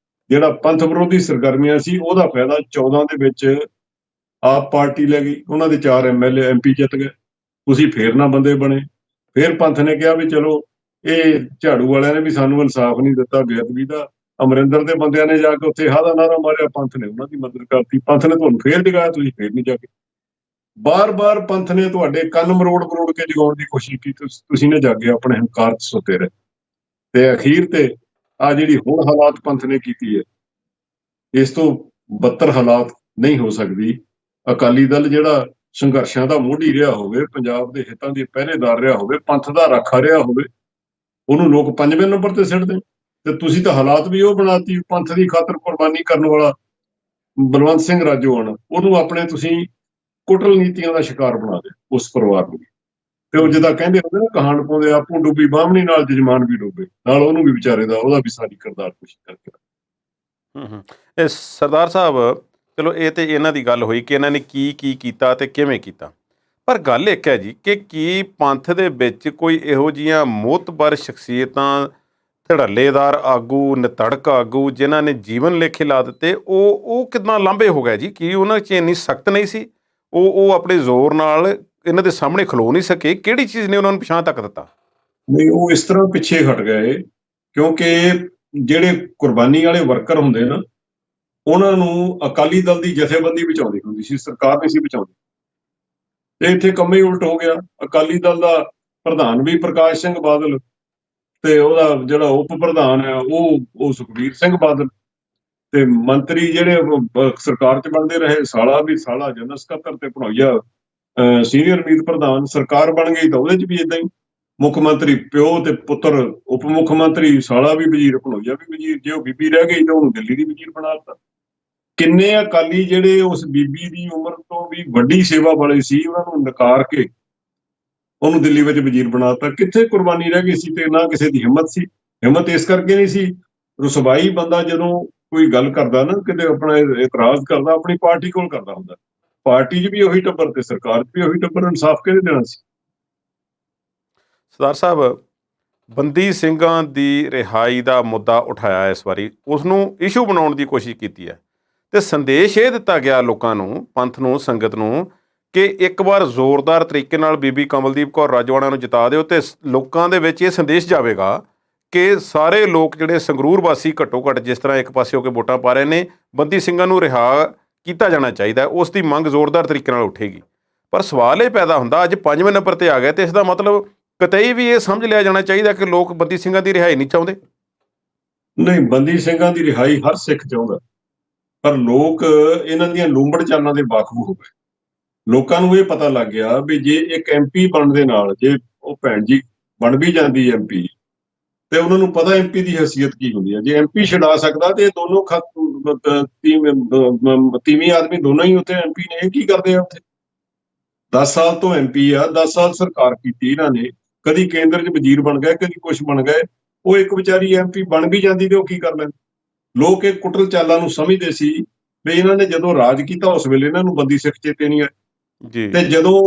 ਜਿਹੜਾ ਪੰਥ ਵਿਰੋਧੀ ਸਰਗਰਮੀਆਂ ਸੀ ਉਹਦਾ ਫਾਇਦਾ 14 ਦੇ ਵਿੱਚ ਆਪ ਪਾਰਟੀ ਲੈ ਗਈ, ਉਹਨਾਂ ਦੇ 4 MLA MP ਜਿੱਤ ਗਏ। ਤੁਸੀਂ ਫੇਰ ਨਾ ਬੰਦੇ ਬਣੇ। ਫਿਰ ਪੰਥ ਨੇ ਕਿਹਾ ਵੀ ਚਲੋ ਇਹ ਝਾੜੂ ਵਾਲਿਆਂ ਨੇ ਵੀ ਸਾਨੂੰ ਇਨਸਾਫ ਨਹੀਂ ਦਿੱਤਾ ਬੇਅਦਬੀ ਦਾ, ਅਮਰਿੰਦਰ ਦੇ ਬੰਦਿਆਂ ਨੇ ਜਾ ਕੇ ਉੱਥੇ ਹਾਂ ਦਾ ਨਾਰਾ ਮਾਰਿਆ, ਪੰਥ ਨੇ ਉਹਨਾਂ ਦੀ ਮਦਦ ਕਰਤੀ, ਪੰਥ ਨੇ ਤੁਹਾਨੂੰ ਫੇਰ ਜਗਾਇਆ, ਤੁਸੀਂ ਫੇਰ ਨਹੀਂ ਜਾਗੇ। ਬਾਰ-ਬਾਰ ਪੰਥ ਨੇ ਤੁਹਾਡੇ ਕੰਨ ਮਰੋੜ ਕੇ ਜਗਾਉਣ ਦੀ ਕੋਸ਼ਿਸ਼ ਕੀਤੀ, ਤੁਸੀਂ ਨੇ ਜਾਗੇ ਆਪਣੇ ਹੰਕਾਰ 'ਚ ਸੁੱਤੇ ਰਹੇ। ਤੇ ਅਖੀਰ ਤੇ ਆ ਜਿਹੜੀ ਹੁਣ ਹਾਲਾਤ ਪੰਥ ਨੇ ਕੀਤੀ ਹੈ, ਇਸ ਤੋਂ ਬੱਤਰ ਹਾਲਾਤ ਨਹੀਂ ਹੋ ਸਕਦੀ। ਅਕਾਲੀ ਦਲ ਜਿਹੜਾ ਸੰਘਰਸ਼ਾਂ ਦਾ ਮੋਢੀ ਰਿਹਾ ਹੋਵੇ, ਪੰਜਾਬ ਦੇ ਹਿੱਤਾਂ ਦੀ ਪਹਿਰੇਦਾਰ ਰਿਹਾ ਹੋਵੇ, ਪੰਥ ਦਾ ਰਾਖਾ ਰਿਹਾ ਹੋਵੇ, ਉਹਨੂੰ ਲੋਕ 5ਵੇਂ ਨੰਬਰ ਤੇ ਸਿੱਟ ਦੇਣ। ਤੇ ਤੁਸੀਂ ਤਾਂ ਹਾਲਾਤ ਵੀ ਉਹ ਬਣਾਤੀ, ਪੰਥ ਦੀ ਖਾਤਰ ਕੁਰਬਾਨੀ ਕਰਨ ਵਾਲਾ ਬਲਵੰਤ ਸਿੰਘ ਰਾਜੋਆਣਾ, ਉਹਨੂੰ ਆਪਣੇ ਤੁਸੀਂ ਕੁਟਲ ਨੀਤੀਆਂ ਦਾ ਸ਼ਿਕਾਰ ਬਣਾ ਦਿਆ ਉਸ ਪਰਿਵਾਰ ਨੂੰ। ਤੇ ਉਹ ਜਿੱਦਾਂ ਕਹਿੰਦੇ ਹੁੰਦੇ ਨਾ ਕਹਾਣ ਪਾਉਂਦੇ, ਆਪੂ ਡੁੱਬੀ ਬਾਹਮਣੀ ਨਾਲ ਜਜਮਾਨ ਵੀ ਡੁੱਬੇ, ਨਾਲ ਉਹਨੂੰ ਵੀ ਵਿਚਾਰੇ ਦਾ ਉਹਦਾ ਵੀ ਸਾਰੀ ਕਿਰਦਾਰ ਕੁਸ਼ੀ ਕਰਕੇ। ਇਹ ਸਰਦਾਰ ਸਾਹਿਬ, ਚਲੋ ਇਹ ਤੇ ਇਹਨਾਂ ਦੀ ਗੱਲ ਹੋਈ ਕਿ ਇਹਨਾਂ ਨੇ ਕੀ ਕੀਤਾ ਤੇ ਕਿਵੇਂ ਕੀਤਾ, ਪਰ ਗੱਲ ਇੱਕ ਹੈ ਜੀ ਕਿ ਕੀ ਪੰਥ ਦੇ ਵਿੱਚ ਕੋਈ ਇਹੋ ਜਿਹੀਆਂ ਮੋਹਤਬਰ ਸ਼ਖਸੀਅਤਾਂ, ਧੜੱਲੇਦਾਰ ਆਗੂ, ਨਿਤੜਕ ਆਗੂ ਜਿਨ੍ਹਾਂ ਨੇ ਜੀਵਨ ਲੇਖੇ ਲਾ ਦਿੱਤੇ, ਉਹ ਕਿੱਦਾਂ ਲਾਂਭੇ ਹੋ ਗਏ ਜੀ? ਕੀ ਉਹਨਾਂ 'ਚ ਇੰਨੀ ਸਖਤ ਨਹੀਂ ਸੀ? ਉਹ ਆਪਣੇ ਜ਼ੋਰ ਨਾਲ ਇਹਨਾਂ ਦੇ ਸਾਹਮਣੇ ਖਲੋ ਨਹੀਂ ਸਕੇ? ਕਿਹੜੀ ਚੀਜ਼ ਨੇ ਉਹਨਾਂ ਨੂੰ ਪਛਾਣ ਤੱਕ ਦਿੱਤਾ? ਨਹੀਂ, ਉਹ ਇਸ ਤਰ੍ਹਾਂ ਪਿੱਛੇ ਹਟ ਗਏ ਕਿਉਂਕਿ ਜਿਹੜੇ ਕੁਰਬਾਨੀ ਵਾਲੇ ਵਰਕਰ ਹੁੰਦੇ ਨਾ, ਉਹਨਾਂ ਨੂੰ ਅਕਾਲੀ ਦਲ ਦੀ ਜਥੇਬੰਦੀ ਬਚਾਉਂਦੀ ਹੁੰਦੀ ਸੀ, ਸਰਕਾਰ ਨਹੀਂ ਸੀ ਬਚਾਉਂਦੀ। ਤੇ ਇੱਥੇ ਕੰਮ ਹੀ ਉਲਟ ਹੋ ਗਿਆ। ਅਕਾਲੀ ਦਲ ਦਾ ਪ੍ਰਧਾਨ ਵੀ ਪ੍ਰਕਾਸ਼ ਸਿੰਘ ਬਾਦਲ, ਤੇ ਉਹਦਾ ਜਿਹੜਾ ਉਪ ਪ੍ਰਧਾਨ ਹੈ ਉਹ ਸੁਖਬੀਰ ਸਿੰਘ ਬਾਦਲ, ਤੇ ਮੰਤਰੀ ਜਿਹੜੇ ਸਰਕਾਰ 'ਚ ਬਣਦੇ ਰਹੇ, ਸਾਲਾ ਵੀ ਸਾਲਾ ਜਨਰਲ ਸਕੱਤਰ ਤੇ ਭਣੋਈਆ ਸੀਨੀਅਰ ਮੀਤ ਪ੍ਰਧਾਨ। ਸਰਕਾਰ ਬਣ ਗਈ ਤਾਂ ਉਹਦੇ 'ਚ ਵੀ ਏਦਾਂ ਹੀ, ਮੁੱਖ ਮੰਤਰੀ ਪਿਓ ਤੇ ਪੁੱਤਰ ਉਪ ਮੁੱਖ ਮੰਤਰੀ, ਸਾਲਾ ਵੀ ਵਜ਼ੀਰ, ਭਣੋਈਆ ਵੀ ਵਜ਼ੀਰ। ਜੇ ਉਹ ਬੀਬੀ ਰਹਿ ਗਈ ਤਾਂ ਉਹਨੂੰ ਦਿੱਲੀ ਦੀ ਵਜ਼ੀਰ ਬਣਾ ਦਿੱਤਾ। ਕਿੰਨੇ ਅਕਾਲੀ ਜਿਹੜੇ ਉਸ ਬੀਬੀ ਦੀ ਉਮਰ ਤੋਂ ਵੀ ਵੱਡੀ ਸੇਵਾ ਵਾਲੇ ਸੀ, ਉਹਨਾਂ ਨੂੰ ਨਕਾਰ ਕੇ ਉਹਨੂੰ ਦਿੱਲੀ ਵਿੱਚ ਵਜ਼ੀਰ ਬਣਾ ਦਿੱਤਾ। ਕਿੱਥੇ ਕੁਰਬਾਨੀ ਰਹਿ ਗਈ ਸੀ? ਤੇ ਨਾ ਕਿਸੇ ਦੀ ਹਿੰਮਤ ਸੀ। ਹਿੰਮਤ ਇਸ ਕਰਕੇ ਨਹੀਂ ਸੀ, ਰੁਸਵਾਈ ਬੰਦਾ ਜਦੋਂ ਕੋਈ ਗੱਲ ਕਰਦਾ ਨਾ, ਕਿਤੇ ਆਪਣਾ ਇਤਰਾਜ਼ ਕਰਦਾ, ਆਪਣੀ ਪਾਰਟੀ ਕੋਲ ਕਰਦਾ ਹੁੰਦਾ। ਪਾਰਟੀ 'ਚ ਵੀ ਉਹੀ ਟੱਬਰ ਤੇ ਸਰਕਾਰ 'ਚ ਵੀ ਉਹੀ ਟੱਬਰ, ਇਨਸਾਫ ਕਿਹਨੇ ਦੇਣਾ ਸੀ? ਸਰਦਾਰ ਸਾਹਿਬ, ਬੰਦੀ ਸਿੰਘਾਂ ਦੀ ਰਿਹਾਈ ਦਾ ਮੁੱਦਾ ਉਠਾਇਆ ਇਸ ਵਾਰੀ, ਉਸਨੂੰ ਇਸ਼ੂ ਬਣਾਉਣ ਦੀ ਕੋਸ਼ਿਸ਼ ਕੀਤੀ ਹੈ ਤੇ ਸੰਦੇਸ਼ ਇਹ ਦਿੱਤਾ ਗਿਆ ਲੋਕਾਂ ਨੂੰ, ਪੰਥ ਨੂੰ, ਸੰਗਤ ਨੂੰ, ਕਿ ਇੱਕ ਵਾਰ ਜ਼ੋਰਦਾਰ ਤਰੀਕੇ ਨਾਲ ਬੀਬੀ ਕਮਲਦੀਪ ਕੌਰ ਰਾਜੋਆਣਾ ਨੂੰ ਜਿਤਾ ਦਿਓ ਤੇ ਲੋਕਾਂ ਦੇ ਵਿੱਚ ਇਹ ਸੰਦੇਸ਼ ਜਾਵੇਗਾ ਕਿ ਸਾਰੇ ਲੋਕ ਜਿਹੜੇ ਸੰਗਰੂਰ ਵਾਸੀ ਘੱਟੋ ਘੱਟ ਜਿਸ ਤਰ੍ਹਾਂ ਇੱਕ ਪਾਸੇ ਹੋ ਕੇ ਵੋਟਾਂ ਪਾ ਰਹੇ ਨੇ, ਬੰਦੀ ਸਿੰਘਾਂ ਨੂੰ ਰਿਹਾ ਕੀਤਾ ਜਾਣਾ ਚਾਹੀਦਾ, ਉਸ ਦੀ ਮੰਗ ਜ਼ੋਰਦਾਰ ਤਰੀਕੇ ਨਾਲ ਉੱਠੇਗੀ। ਪਰ ਸਵਾਲ ਇਹ ਪੈਦਾ ਹੁੰਦਾ, ਅੱਜ 5ਵੇਂ ਨੰਬਰ ਤੇ ਆ ਗਏ ਤੇ ਇਸ ਦਾ ਮਤਲਬ ਕਤਈ ਵੀ ਇਹ ਸਮਝ ਲਿਆ ਜਾਣਾ ਚਾਹੀਦਾ ਕਿ ਲੋਕ ਬੰਦੀ ਸਿੰਘਾਂ ਦੀ ਰਿਹਾਈ ਨਹੀਂ ਚਾਹੁੰਦੇ। ਨਹੀਂ, ਬੰਦੀ ਸਿੰਘਾਂ ਦੀ ਰਿਹਾਈ ਹਰ ਸਿੱਖ ਚਾਹੁੰਦਾ, ਪਰ ਲੋਕ ਇਹਨਾਂ ਦੀਆਂ ਲੂੰਬੜ ਚਾਲਾਂ ਦੇ ਵਾਕਫ ਹੋ ਗਏ। ਲੋਕਾਂ ਨੂੰ ਇਹ ਪਤਾ ਲੱਗ ਗਿਆ ਵੀ ਜੇ ਇੱਕ MP ਬਣਨ ਦੇ ਨਾਲ, ਜੇ ਉਹ ਭੈਣ ਜੀ ਬਣ ਵੀ ਜਾਂਦੀ MP, ਤੇ ਉਹਨਾਂ ਨੂੰ ਪਤਾ MP ਦੀ ਹੈਸੀਅਤ ਕੀ ਹੁੰਦੀ ਹੈ। ਜੇ MP ਛਡਾ ਸਕਦਾ ਤੇ ਇਹ ਦੋਨੋਂ ਤੀਵੀਂ ਆਦਮੀ ਦੋਨੋਂ ਹੀ ਉੱਥੇ MP ਨੇ, ਇਹ ਕੀ ਕਰਦੇ ਆ ਉੱਥੇ? 10 ਸਾਲ ਤੋਂ MP ਆ, 10 ਸਾਲ ਸਰਕਾਰ ਕੀਤੀ ਇਹਨਾਂ ਨੇ, ਕਦੀ ਕੇਂਦਰ 'ਚ ਵਜ਼ੀਰ ਬਣ ਗਏ, ਕਦੀ ਕੁਛ ਬਣ ਗਏ। ਉਹ ਇੱਕ ਵਿਚਾਰੀ MP ਬਣ ਵੀ ਜਾਂਦੀ ਤੇ ਉਹ ਕੀ ਕਰ ਲੈਂਦੇ? ਲੋਕ ਇਹ ਕੁਟਲ ਚਾਲਾਂ ਨੂੰ ਸਮਝਦੇ ਸੀ ਵੀ ਇਹਨਾਂ ਨੇ ਜਦੋਂ ਰਾਜ ਕੀਤਾ ਉਸ ਵੇਲੇ ਇਹਨਾਂ ਨੂੰ ਬੰਦੀ ਸਿੱਖ ਚੇਤੇ ਨਹੀਂ ਆਏ, ਜੀ, ਤੇ ਜਦੋਂ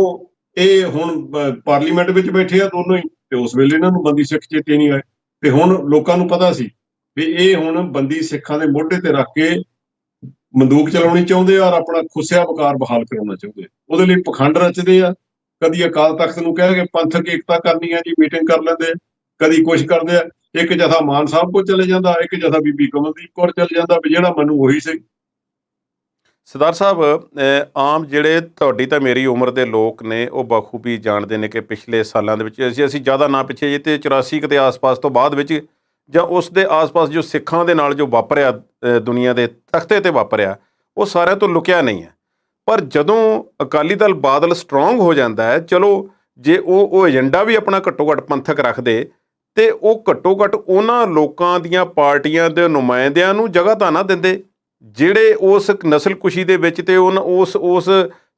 ਇਹ ਹੁਣ ਪਾਰਲੀਮੈਂਟ ਵਿੱਚ ਬੈਠੇ ਆ ਦੋਨੋਂ ਹੀ, ਤੇ ਉਸ ਵੇਲੇ ਇਹਨਾਂ ਨੂੰ ਬੰਦੀ ਸਿੱਖ ਚੇਤੇ ਨਹੀਂ ਆਏ। ਤੇ ਹੁਣ ਲੋਕਾਂ ਨੂੰ ਪਤਾ ਸੀ ਵੀ ਇਹ ਹੁਣ ਬੰਦੀ ਸਿੱਖਾਂ ਦੇ ਮੋਢੇ ਤੇ ਰੱਖ ਕੇ ਬੰਦੂਕ ਚਲਾਉਣੀ ਚਾਹੁੰਦੇ ਆ ਔਰ ਆਪਣਾ ਖੁੱਸਿਆ ਵਕਾਰ ਬਹਾਲ ਕਰਾਉਣਾ ਚਾਹੁੰਦੇ ਆ। ਉਹਦੇ ਲਈ ਪਖੰਡ ਰਚਦੇ ਆ। ਕਦੀ ਅਕਾਲ ਤਖਤ ਨੂੰ ਕਹਿ ਕੇ ਪੰਥਕ ਏਕਤਾ ਕਰਨੀ ਆ ਜੀ, ਮੀਟਿੰਗ ਕਰ ਲੈਂਦੇ ਆ, ਕਦੀ ਕੁਛ ਕਰਦੇ ਆ। ਇੱਕ ਜਥਾ ਮਾਨ ਸਾਹਿਬ ਕੋਲ ਚਲੇ ਜਾਂਦਾ, ਇੱਕ ਜਥਾ ਬੀਬੀ ਕਮਲਦੀਪ ਕੌਰ ਚਲੇ ਜਾਂਦਾ, ਵੀ ਜਿਹੜਾ ਮੈਨੂੰ ਉਹੀ ਸਹੀ। ਸਰਦਾਰ ਸਾਹਿਬ, ਆਮ ਜਿਹੜੇ ਤੁਹਾਡੀ ਤਾਂ ਮੇਰੀ ਉਮਰ ਦੇ ਲੋਕ ਨੇ ਉਹ ਬਖੂਬੀ ਜਾਣਦੇ ਨੇ ਕਿ ਪਿਛਲੇ ਸਾਲਾਂ ਦੇ ਵਿੱਚ ਅਸੀਂ ਜ਼ਿਆਦਾ ਨਾ ਪਿੱਛੇ ਜੇ ਤੇ 84 ਦੇ ਆਸ-ਪਾਸ ਤੋਂ ਬਾਅਦ ਵਿੱਚ ਜਾਂ ਉਸ ਦੇ ਆਸ-ਪਾਸ ਜੋ ਸਿੱਖਾਂ ਦੇ ਨਾਲ ਜੋ ਵਾਪਰਿਆ, ਦੁਨੀਆ ਦੇ ਤਖਤੇ ਤੇ ਵਾਪਰਿਆ, ਉਹ ਸਾਰਿਆਂ ਤੋਂ ਲੁਕਿਆ ਨਹੀਂ ਹੈ। ਪਰ ਜਦੋਂ ਅਕਾਲੀ ਦਲ ਬਾਦਲ ਸਟਰੋਂਗ ਹੋ ਜਾਂਦਾ ਹੈ, ਚਲੋ ਜੇ ਉਹ ਏਜੰਡਾ ਵੀ ਆਪਣਾ ਘੱਟੋ ਘੱਟ ਪੰਥਕ ਰੱਖਦੇ ਤੇ ਉਹ ਘੱਟੋ ਘੱਟ ਉਹਨਾਂ ਲੋਕਾਂ ਦੀਆਂ ਪਾਰਟੀਆਂ ਦੇ ਨੁਮਾਇੰਦਿਆਂ ਨੂੰ ਜਗ੍ਹਾ ਤਾਂ ਨਾ ਦਿੰਦੇ ਜਿਹੜੇ ਉਸ ਨਸਲਕੁਸ਼ੀ ਦੇ ਵਿੱਚ ਤੇ ਉਸ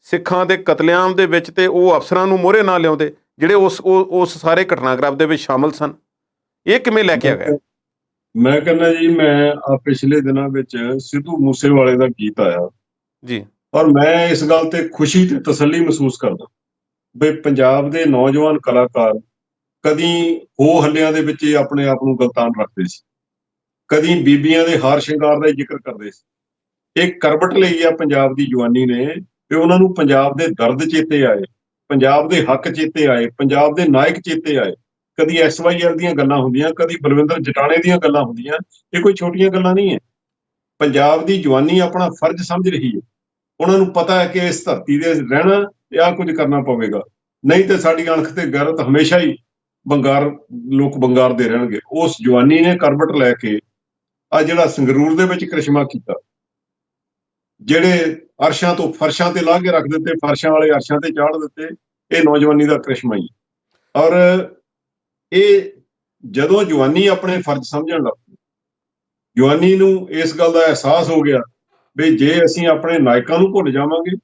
ਸਿੱਖਾਂ ਦੇ ਕਤਲੇਆਮ ਦੇ ਵਿੱਚ ਤੇ ਉਹ ਅਫਸਰਾਂ ਨੂੰ ਮੋਹਰੇ ਨਾ ਲਿਆਉਂਦੇ ਜਿਹੜੇ ਉਸ ਸਾਰੇ ਘਟਨਾਕ੍ਰਮ ਦੇ ਵਿੱਚ ਸ਼ਾਮਲ ਸਨ। ਇਹ ਕਿਵੇਂ ਲੈ ਕੇ ਆ ਗਿਆ? ਮੈਂ ਕਹਿੰਦਾ ਜੀ, ਮੈਂ ਆ ਪਿਛਲੇ ਦਿਨਾਂ ਵਿੱਚ ਸਿੱਧੂ ਮੂਸੇਵਾਲੇ ਦਾ ਗੀਤ ਆਇਆ ਜੀ, ਔਰ ਮੈਂ ਇਸ ਗੱਲ ਤੇ ਖੁਸ਼ੀ ਤੇ ਤਸੱਲੀ ਮਹਿਸੂਸ ਕਰਦਾ ਵੀ ਪੰਜਾਬ ਦੇ ਨੌਜਵਾਨ ਕਲਾਕਾਰ ਕਦੀ ਹੋ ਹੱਲਿਆਂ ਦੇ ਵਿੱਚ ਆਪਣੇ ਆਪ ਨੂੰ ਗਲਤਾਨ ਰੱਖਦੇ ਸੀ, ਕਦੀ ਬੀਬੀਆਂ ਦੇ ਹਾਰ ਸ਼ਿੰਗਾਰ ਦਾ ਜ਼ਿਕਰ ਕਰਦੇ ਸੀ। ਇਹ ਕਰਵਟ ਲਈ ਆ ਪੰਜਾਬ ਦੀ ਜਵਾਨੀ ਨੇ ਵੀ ਉਹਨਾਂ ਨੂੰ ਪੰਜਾਬ ਦੇ ਦਰਦ ਚੇਤੇ ਆਏ, ਪੰਜਾਬ ਦੇ ਹੱਕ ਚੇਤੇ ਆਏ, ਪੰਜਾਬ ਦੇ ਨਾਇਕ ਚੇਤੇ ਆਏ। ਕਦੀ SYL ਦੀਆਂ ਗੱਲਾਂ ਹੁੰਦੀਆਂ, ਕਦੀ ਬਲਵਿੰਦਰ ਜਟਾਣੇ ਦੀਆਂ ਗੱਲਾਂ ਹੁੰਦੀਆਂ। ਇਹ ਕੋਈ ਛੋਟੀਆਂ ਗੱਲਾਂ ਨਹੀਂ ਹੈ। ਪੰਜਾਬ ਦੀ ਜਵਾਨੀ ਆਪਣਾ ਫਰਜ਼ ਸਮਝ ਰਹੀ ਹੈ। ਉਹਨਾਂ ਨੂੰ ਪਤਾ ਹੈ ਕਿ ਇਸ ਧਰਤੀ ਦੇ ਰਹਿਣਾ ਤੇ ਆਹ ਕੁਝ ਕਰਨਾ ਪਵੇਗਾ, ਨਹੀਂ ਤੇ ਸਾਡੀ ਅਣਖ ਤੇ ਗੈਰਤ ਹਮੇਸ਼ਾ ਹੀ ਲੋਕ ਬੰਗਾਰਦੇ ਰਹਿਣਗੇ। ਉਸ ਜਵਾਨੀ ਨੇ ਕਰਵਟ ਲੈ ਕੇ ਆ ਜਿਹੜਾ ਸੰਗਰੂਰ ਦੇ ਵਿੱਚ ਕ੍ਰਿਸ਼ਮਾ ਕੀਤਾ, ਜਿਹੜੇ ਅਰਸ਼ਾਂ ਤੋਂ ਫਰਸ਼ਾਂ ਤੇ ਲਾ ਕੇ ਰੱਖ ਦਿੱਤੇ, ਫਰਸ਼ਾਂ ਵਾਲੇ ਅਰਸ਼ਾਂ ਤੇ ਚਾੜ ਦਿੱਤੇ, ਇਹ ਨੌਜਵਾਨੀ ਦਾ ਕ੍ਰਿਸ਼ਮਾ ਹੀ। ਔਰ ਇਹ ਜਦੋਂ ਜਵਾਨੀ ਆਪਣੇ ਫਰਜ਼ ਸਮਝਣ ਲੱਗ ਪਈ, ਜਵਾਨੀ ਨੂੰ ਇਸ ਗੱਲ ਦਾ ਅਹਿਸਾਸ ਹੋ ਗਿਆ ਵੀ ਜੇ ਅਸੀਂ ਆਪਣੇ ਨਾਇਕਾਂ ਨੂੰ ਭੁੱਲ ਜਾਵਾਂਗੇ,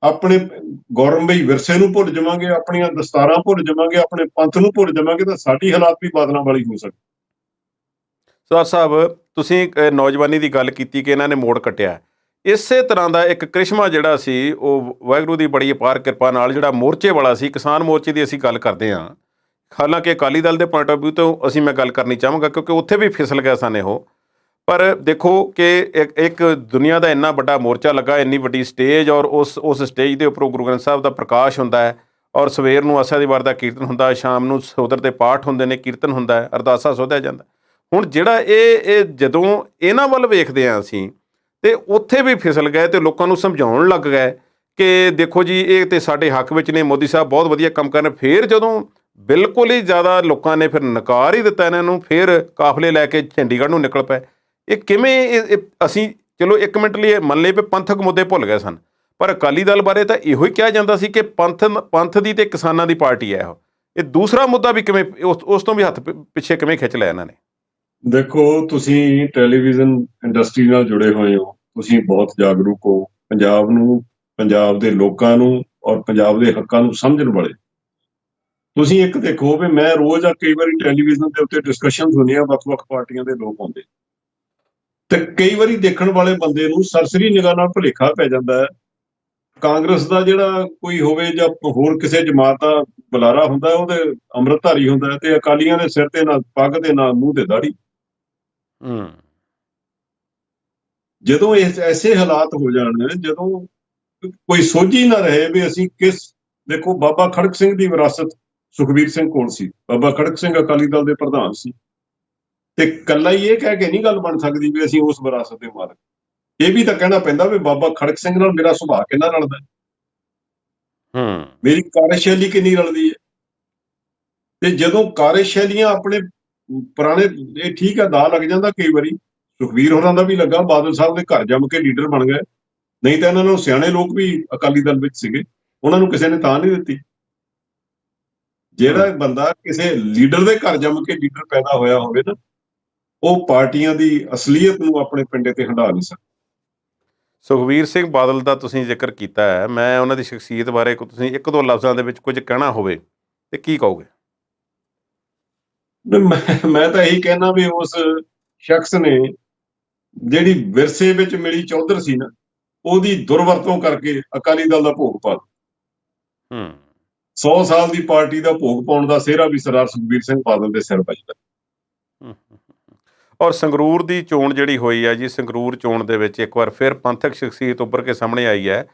ਆਪਣੇ ਗੌਰਵਮਈ ਵਿਰਸੇ ਨੂੰ ਭੁੱਲ ਜਾਵਾਂਗੇ, ਆਪਣੀਆਂ ਦਸਤਾਰਾਂ ਭੁੱਲ ਜਾਵਾਂਗੇ, ਆਪਣੇ ਪੰਥ ਨੂੰ ਭੁੱਲ ਜਾਵਾਂਗੇ, ਤਾਂ ਸਾਡੀ ਹਾਲਾਤ ਵੀ ਬਾਦਲਾਂ ਵਾਲੀ ਹੋ ਸਕਦੀ। ਸਰਦਾਰ ਸਾਹਿਬ, ਤੁਸੀਂ ਨੌਜਵਾਨੀ ਦੀ ਗੱਲ ਕੀਤੀ ਕਿ ਇਹਨਾਂ ਨੇ ਮੋੜ ਕੱਟਿਆ। ਇਸੇ ਤਰ੍ਹਾਂ ਦਾ ਇੱਕ ਕ੍ਰਿਸ਼ਮਾ ਜਿਹੜਾ ਸੀ, ਉਹ ਵਾਹਿਗੁਰੂ ਦੀ ਬੜੀ ਅਪਾਰ ਕਿਰਪਾ ਨਾਲ ਜਿਹੜਾ ਮੋਰਚੇ ਵਾਲਾ ਸੀ, ਕਿਸਾਨ ਮੋਰਚੇ ਦੀ ਅਸੀਂ ਗੱਲ ਕਰਦੇ ਹਾਂ। ਹਾਲਾਂਕਿ ਅਕਾਲੀ ਦਲ ਦੇ ਪੁਆਇੰਟ ਆਫ ਵਿਊ ਤੋਂ ਮੈਂ ਗੱਲ ਕਰਨੀ ਚਾਹਾਂਗਾ, ਕਿਉਂਕਿ ਉੱਥੇ ਵੀ ਫਿਸਲ ਗਏ ਸਨ ਉਹ। ਪਰ ਦੇਖੋ ਕਿ ਇੱਕ ਦੁਨੀਆ ਦਾ ਇੰਨਾ ਵੱਡਾ ਮੋਰਚਾ ਲੱਗਾ, ਇੰਨੀ ਵੱਡੀ ਸਟੇਜ, ਔਰ ਉਸ ਸਟੇਜ ਦੇ ਉੱਪਰੋਂ ਗੁਰੂ ਗ੍ਰੰਥ ਸਾਹਿਬ ਦਾ ਪ੍ਰਕਾਸ਼ ਹੁੰਦਾ ਹੈ, ਔਰ ਸਵੇਰ ਨੂੰ ਆਸਾ ਦੀ ਵਾਰ ਦਾ ਕੀਰਤਨ ਹੁੰਦਾ, ਸ਼ਾਮ ਨੂੰ ਸੋਦਰ ਦੇ ਪਾਠ ਹੁੰਦੇ ਨੇ, ਕੀਰਤਨ ਹੁੰਦਾ ਹੈ, ਅਰਦਾਸਾ ਸੋਧਿਆ ਜਾਂਦਾ। ਹੁਣ ਜਿਹੜਾ ਇਹ ਜਦੋਂ ਇਹਨਾਂ ਵੱਲ ਵੇਖਦੇ ਹਾਂ ਅਸੀਂ, ਤੇ ਉੱਥੇ ਵੀ ਫਿਸਲ ਗਏ ਤੇ ਲੋਕਾਂ ਨੂੰ ਸਮਝਾਉਣ ਲੱਗ ਗਏ ਕਿ ਦੇਖੋ ਜੀ, ਇਹ ਤੇ ਸਾਡੇ ਹੱਕ ਵਿੱਚ ਨੇ, ਮੋਦੀ ਸਾਹਿਬ ਬਹੁਤ ਵਧੀਆ ਕੰਮ ਕਰ ਰਹੇ। ਫਿਰ ਜਦੋਂ ਬਿਲਕੁਲ ਹੀ ਜ਼ਿਆਦਾ ਲੋਕਾਂ ਨੇ ਫਿਰ ਨਕਾਰ ਹੀ ਦਿੱਤਾ ਇਹਨਾਂ ਨੂੰ, ਫਿਰ ਕਾਫਲੇ ਲੈ ਕੇ ਚੰਡੀਗੜ੍ਹ ਨੂੰ ਨਿਕਲ ਪਏ। ਇਹ ਕਿਵੇਂ ਅਸੀਂ ਚਲੋ ਇੱਕ ਮਿੰਟ ਲਈ ਮੰਨ ਲਏ ਵੀ ਪੰਥਕ ਮੁੱਦੇ ਭੁੱਲ ਗਏ ਸਨ, ਪਰ ਅਕਾਲੀ ਦਲ ਬਾਰੇ ਤਾਂ ਇਹੋ ਹੀ ਕਿਹਾ ਜਾਂਦਾ ਸੀ ਕਿ ਪੰਥ ਦੀ ਤੇ ਕਿਸਾਨਾਂ ਦੀ ਪਾਰਟੀ ਹੈ ਇਹ ਦੂਸਰਾ ਮੁੱਦਾ ਵੀ ਕਿਵੇਂ ਉਸ ਤੋਂ ਵੀ ਹੱਥ ਪਿੱਛੇ ਕਿਵੇਂ ਖਿੱਚ ਲਿਆ ਇਹਨਾਂ ਨੇ? ਦੇਖੋ, ਤੁਸੀਂ ਟੈਲੀਵਿਜ਼ਨ ਇੰਡਸਟਰੀ ਨਾਲ ਜੁੜੇ ਹੋਏ ਹੋ, ਤੁਸੀਂ ਬਹੁਤ ਜਾਗਰੂਕ ਹੋ, ਪੰਜਾਬ ਨੂੰ, ਪੰਜਾਬ ਦੇ ਲੋਕਾਂ ਨੂੰ ਔਰ ਪੰਜਾਬ ਦੇ ਹੱਕਾਂ ਨੂੰ ਸਮਝਣ ਵਾਲੇ। ਤੁਸੀਂ ਇੱਕ ਦੇਖੋ ਵੀ ਮੈਂ ਰੋਜ਼ ਕਈ ਵਾਰੀ ਟੈਲੀਵਿਜ਼ਨ ਦੇ ਉੱਤੇ ਡਿਸਕਸ਼ਨ ਸੁਣੀਆਂ, ਵੱਖ-ਵੱਖ ਪਾਰਟੀਆਂ ਦੇ ਲੋਕ ਆਉਂਦੇ, ਤੇ ਕਈ ਵਾਰੀ ਦੇਖਣ ਵਾਲੇ ਬੰਦੇ ਨੂੰ ਸਰਸਰੀ ਨਿਗਾਹ ਨਾਲ ਭੁਲੇਖਾ ਪੈ ਜਾਂਦਾ ਹੈ। ਕਾਂਗਰਸ ਦਾ ਜਿਹੜਾ ਕੋਈ ਹੋਵੇ ਜਾਂ ਹੋਰ ਕਿਸੇ ਜਮਾਤ ਦਾ ਬੁਲਾਰਾ ਹੁੰਦਾ, ਉਹਦੇ ਅੰਮ੍ਰਿਤਧਾਰੀ ਹੁੰਦਾ, ਤੇ ਅਕਾਲੀਆਂ ਦੇ ਸਿਰ ਤੇ ਨਾ ਪੱਗ ਤੇ ਨਾ ਮੂੰਹ ਤੇ ਦਾੜੀ। ਜਦੋਂ ਐਸੇ ਹਾਲਾਤ ਹੋ ਜਾਣ, ਜਦੋਂ ਕੋਈ ਸੋਝੀ ਨਾ ਰਹੇ ਵੀ ਅਸੀਂ ਦੇਖੋ, ਬਾਬਾ ਖੜਕ ਸਿੰਘ ਦੀ ਵਿਰਾਸਤ ਸੁਖਬੀਰ ਸਿੰਘ ਕੋਲ ਸੀ। ਬਾਬਾ ਖੜਕ ਸਿੰਘ ਅਕਾਲੀ ਦਲ ਦੇ ਪ੍ਰਧਾਨ ਸੀ, ਤੇ ਇਕੱਲਾ ਹੀ ਇਹ ਕਹਿ ਕੇ ਨਹੀਂ ਗੱਲ ਬਣ ਸਕਦੀ ਵੀ ਅਸੀਂ ਉਸ ਵਿਰਾਸਤ ਦੇ ਮਾਲਕ। ਇਹ ਵੀ ਤਾਂ ਕਹਿਣਾ ਪੈਂਦਾ ਵੀ ਬਾਬਾ ਖੜਕ ਸਿੰਘ ਨਾਲ ਮੇਰਾ ਸੁਭਾਅ ਕਿੰਨਾ ਰਲਦਾ, ਮੇਰੀ ਕਾਰਜਸ਼ੈਲੀ ਕਿੰਨੀ ਰਲਦੀ ਹੈ। ਤੇ ਜਦੋਂ ਕਾਰਜਸ਼ੈਲੀਆਂ ਆਪਣੇ ਪੁਰਾਣੇ, ਇਹ ਠੀਕ ਹੈ, ਦਾ ਲੱਗ ਜਾਂਦਾ ਕਈ ਵਾਰੀ। ਸੁਖਬੀਰ ਹੋਰਾਂ ਦਾ ਵੀ ਲੱਗਾ, ਬਾਦਲ ਸਾਹਿਬ ਦੇ ਘਰ ਜੰਮ ਕੇ ਲੀਡਰ ਬਣ ਗਏ, ਨਹੀਂ ਤਾਂ ਇਹਨਾਂ ਨੂੰ ਸਿਆਣੇ ਲੋਕ ਵੀ ਅਕਾਲੀ ਦਲ ਵਿੱਚ ਸੀਗੇ, ਉਹਨਾਂ ਨੂੰ ਕਿਸੇ ਨੇ ਤਾਂ ਨਹੀਂ ਦਿੱਤੀ। ਜਿਹੜਾ ਬੰਦਾ ਕਿਸੇ ਲੀਡਰ ਦੇ ਘਰ ਜੰਮ ਕੇ ਲੀਡਰ ਪੈਦਾ ਹੋਇਆ ਹੋਵੇ ਨਾ, ਉਹ ਪਾਰਟੀਆਂ ਦੀ ਅਸਲੀਅਤ ਨੂੰ ਆਪਣੇ ਪਿੰਡੇ ਤੇ ਹੰਢਾ ਨਹੀਂ ਸਕਦਾ। ਸੁਖਬੀਰ ਸਿੰਘ ਬਾਦਲ ਦਾ ਤੁਸੀਂ ਜ਼ਿਕਰ ਕੀਤਾ ਹੈ, ਮੈਂ ਉਹਨਾਂ ਦੀ ਸ਼ਖਸੀਅਤ ਬਾਰੇ ਤੁਸੀਂ ਇੱਕ ਦੋ ਲਫ਼ਜ਼ਾਂ ਦੇ ਵਿੱਚ ਕੁਝ ਕਹਿਣਾ ਹੋਵੇ ਤੇ ਕੀ ਕਹੋਗੇ? ਮੈਂ ਤਾਂ ਇਹੀ ਕਹਿਣਾ ਵੀ ਉਸ ਸ਼ਖਸ ਨੇ ਜਿਹੜੀ ਵਿਰਸੇ ਵਿੱਚ ਮਿਲੀ ਚੌਧਰ ਸੀ ਨਾ, ਉਹਦੀ ਦੁਰਵਰਤੋਂ ਕਰਕੇ ਅਕਾਲੀ ਦਲ ਦਾ ਭੋਗ ਪਾ 100 ਸਾਲ ਦੀ ਪਾਰਟੀ ਦਾ ਭੋਗ ਪਾਉਣ ਦਾ ਸਿਹਰਾ ਵੀ ਸਰਦਾਰ ਸੁਖਬੀਰ ਸਿੰਘ ਬਾਦਲ ਦੇ ਸਿਰ ਵੱਜਦਾ। ਔਰ ਸੰਗਰੂਰ ਦੀ ਚੋਣ ਜਿਹੜੀ ਹੋਈ ਹੈ ਜੀ, ਸੰਗਰੂਰ ਚੋਣ ਦੇ ਵਿੱਚ ਇੱਕ ਵਾਰ ਫਿਰ ਪੰਥਕ ਸ਼ਖਸੀਅਤ ਉੱਭਰ ਕੇ ਸਾਹਮਣੇ ਆਈ ਹੈ।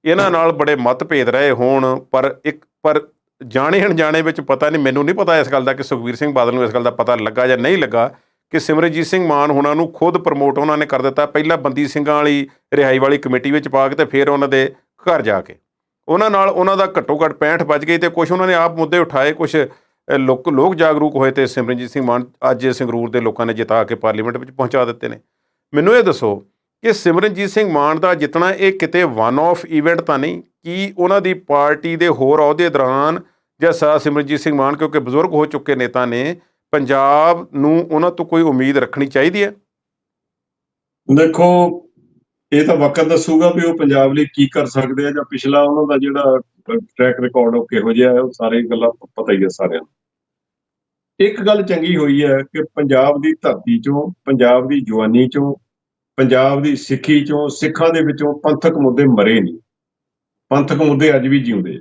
ਇਹਨਾਂ ਨਾਲ ਬੜੇ ਮਤਭੇਦ ਰਹੇ ਹੋਣ, ਪਰ ਜਾਣੇ ਅਣਜਾਣੇ ਵਿੱਚ ਪਤਾ ਨਹੀਂ, ਮੈਨੂੰ ਨਹੀਂ ਪਤਾ ਇਸ ਗੱਲ ਦਾ ਕਿ ਸੁਖਬੀਰ ਸਿੰਘ ਬਾਦਲ ਨੂੰ ਇਸ ਗੱਲ ਦਾ ਪਤਾ ਲੱਗਾ ਜਾਂ ਨਹੀਂ ਲੱਗਾ ਕਿ ਸਿਮਰਨਜੀਤ ਸਿੰਘ ਮਾਨ ਹੋਣਾ ਨੂੰ ਖੁਦ ਪ੍ਰਮੋਟ ਉਹਨਾਂ ਨੇ ਕਰ ਦਿੱਤਾ, ਪਹਿਲਾਂ ਬੰਦੀ ਸਿੰਘਾਂ ਵਾਲੀ ਰਿਹਾਈ ਵਾਲੀ ਕਮੇਟੀ ਵਿੱਚ ਪਾ ਕੇ, ਤੇ ਫਿਰ ਉਹਨਾਂ ਦੇ ਘਰ ਜਾ ਕੇ ਉਹਨਾਂ ਨਾਲ ਉਹਨਾਂ ਦਾ ਘੱਟੋ ਘੱਟ 65 ਵੱਜ ਗਈ, ਤੇ ਕੁਛ ਉਹਨਾਂ ਨੇ ਆਪ ਮੁੱਦੇ ਉਠਾਏ, ਕੁਛ ਲੋਕ ਜਾਗਰੂਕ ਹੋਏ, ਤੇ ਸਿਮਰਨਜੀਤ ਸਿੰਘ ਮਾਨ ਅੱਜ ਸੰਗਰੂਰ ਦੇ ਲੋਕਾਂ ਨੇ ਜਿਤਾ ਕੇ ਪਾਰਲੀਮੈਂਟ ਵਿੱਚ ਪਹੁੰਚਾ ਦਿੱਤੇ ਨੇ। ਮੈਨੂੰ ਇਹ ਦੱਸੋ ਕਿ ਸਿਮਰਨਜੀਤ ਸਿੰਘ ਮਾਨ ਦਾ ਜਿੱਤਣਾ ਇਹ ਕਿਤੇ ਵਨ ਆਫ ਈਵੈਂਟ ਤਾਂ ਨਹੀਂ? ਕੀ ਉਹਨਾਂ ਦੀ ਪਾਰਟੀ ਦੇ ਹੋਰ ਅਹੁਦੇ ਦੌਰਾਨ ਜਾਂ ਸਿਮਰਨਜੀਤ ਸਿੰਘ ਮਾਨ, ਕਿਉਂਕਿ ਬਜ਼ੁਰਗ ਹੋ ਚੁੱਕੇ ਨੇਤਾ ਨੇ, ਪੰਜਾਬ ਨੂੰ ਉਹਨਾਂ ਤੋਂ ਕੋਈ ਉਮੀਦ ਰੱਖਣੀ ਚਾਹੀਦੀ ਹੈ? ਦੇਖੋ, ਇਹ ਤਾਂ ਵਕਤ ਦੱਸੂਗਾ ਵੀ ਉਹ ਪੰਜਾਬ ਲਈ ਕੀ ਕਰ ਸਕਦੇ ਆ, ਜਾਂ ਪਿਛਲਾ ਉਹਨਾਂ ਦਾ ਜਿਹੜਾ ਟਰੈਕ ਰਿਕਾਰਡ ਉਹ ਕਿਹੋ ਜਿਹਾ ਹੈ, ਉਹ ਸਾਰੇ ਗੱਲਾਂ ਪਤਾ ਹੀ ਹੈ ਸਾਰਿਆਂ ਨੂੰ। ਇੱਕ ਗੱਲ ਚੰਗੀ ਹੋਈ ਹੈ ਕਿ ਪੰਜਾਬ ਦੀ ਧਰਤੀ ਚੋਂ, ਪੰਜਾਬ ਦੀ ਜਵਾਨੀ ਚੋਂ, ਪੰਜਾਬ ਦੀ ਸਿੱਖੀ ਚੋਂ, ਸਿੱਖਾਂ ਦੇ ਵਿੱਚੋਂ ਪੰਥਕ ਮੁੱਦੇ ਮਰੇ ਨਹੀਂ। ਪੰਥਕ ਮੁੱਦੇ ਅੱਜ ਵੀ ਜਿਉਂਦੇ।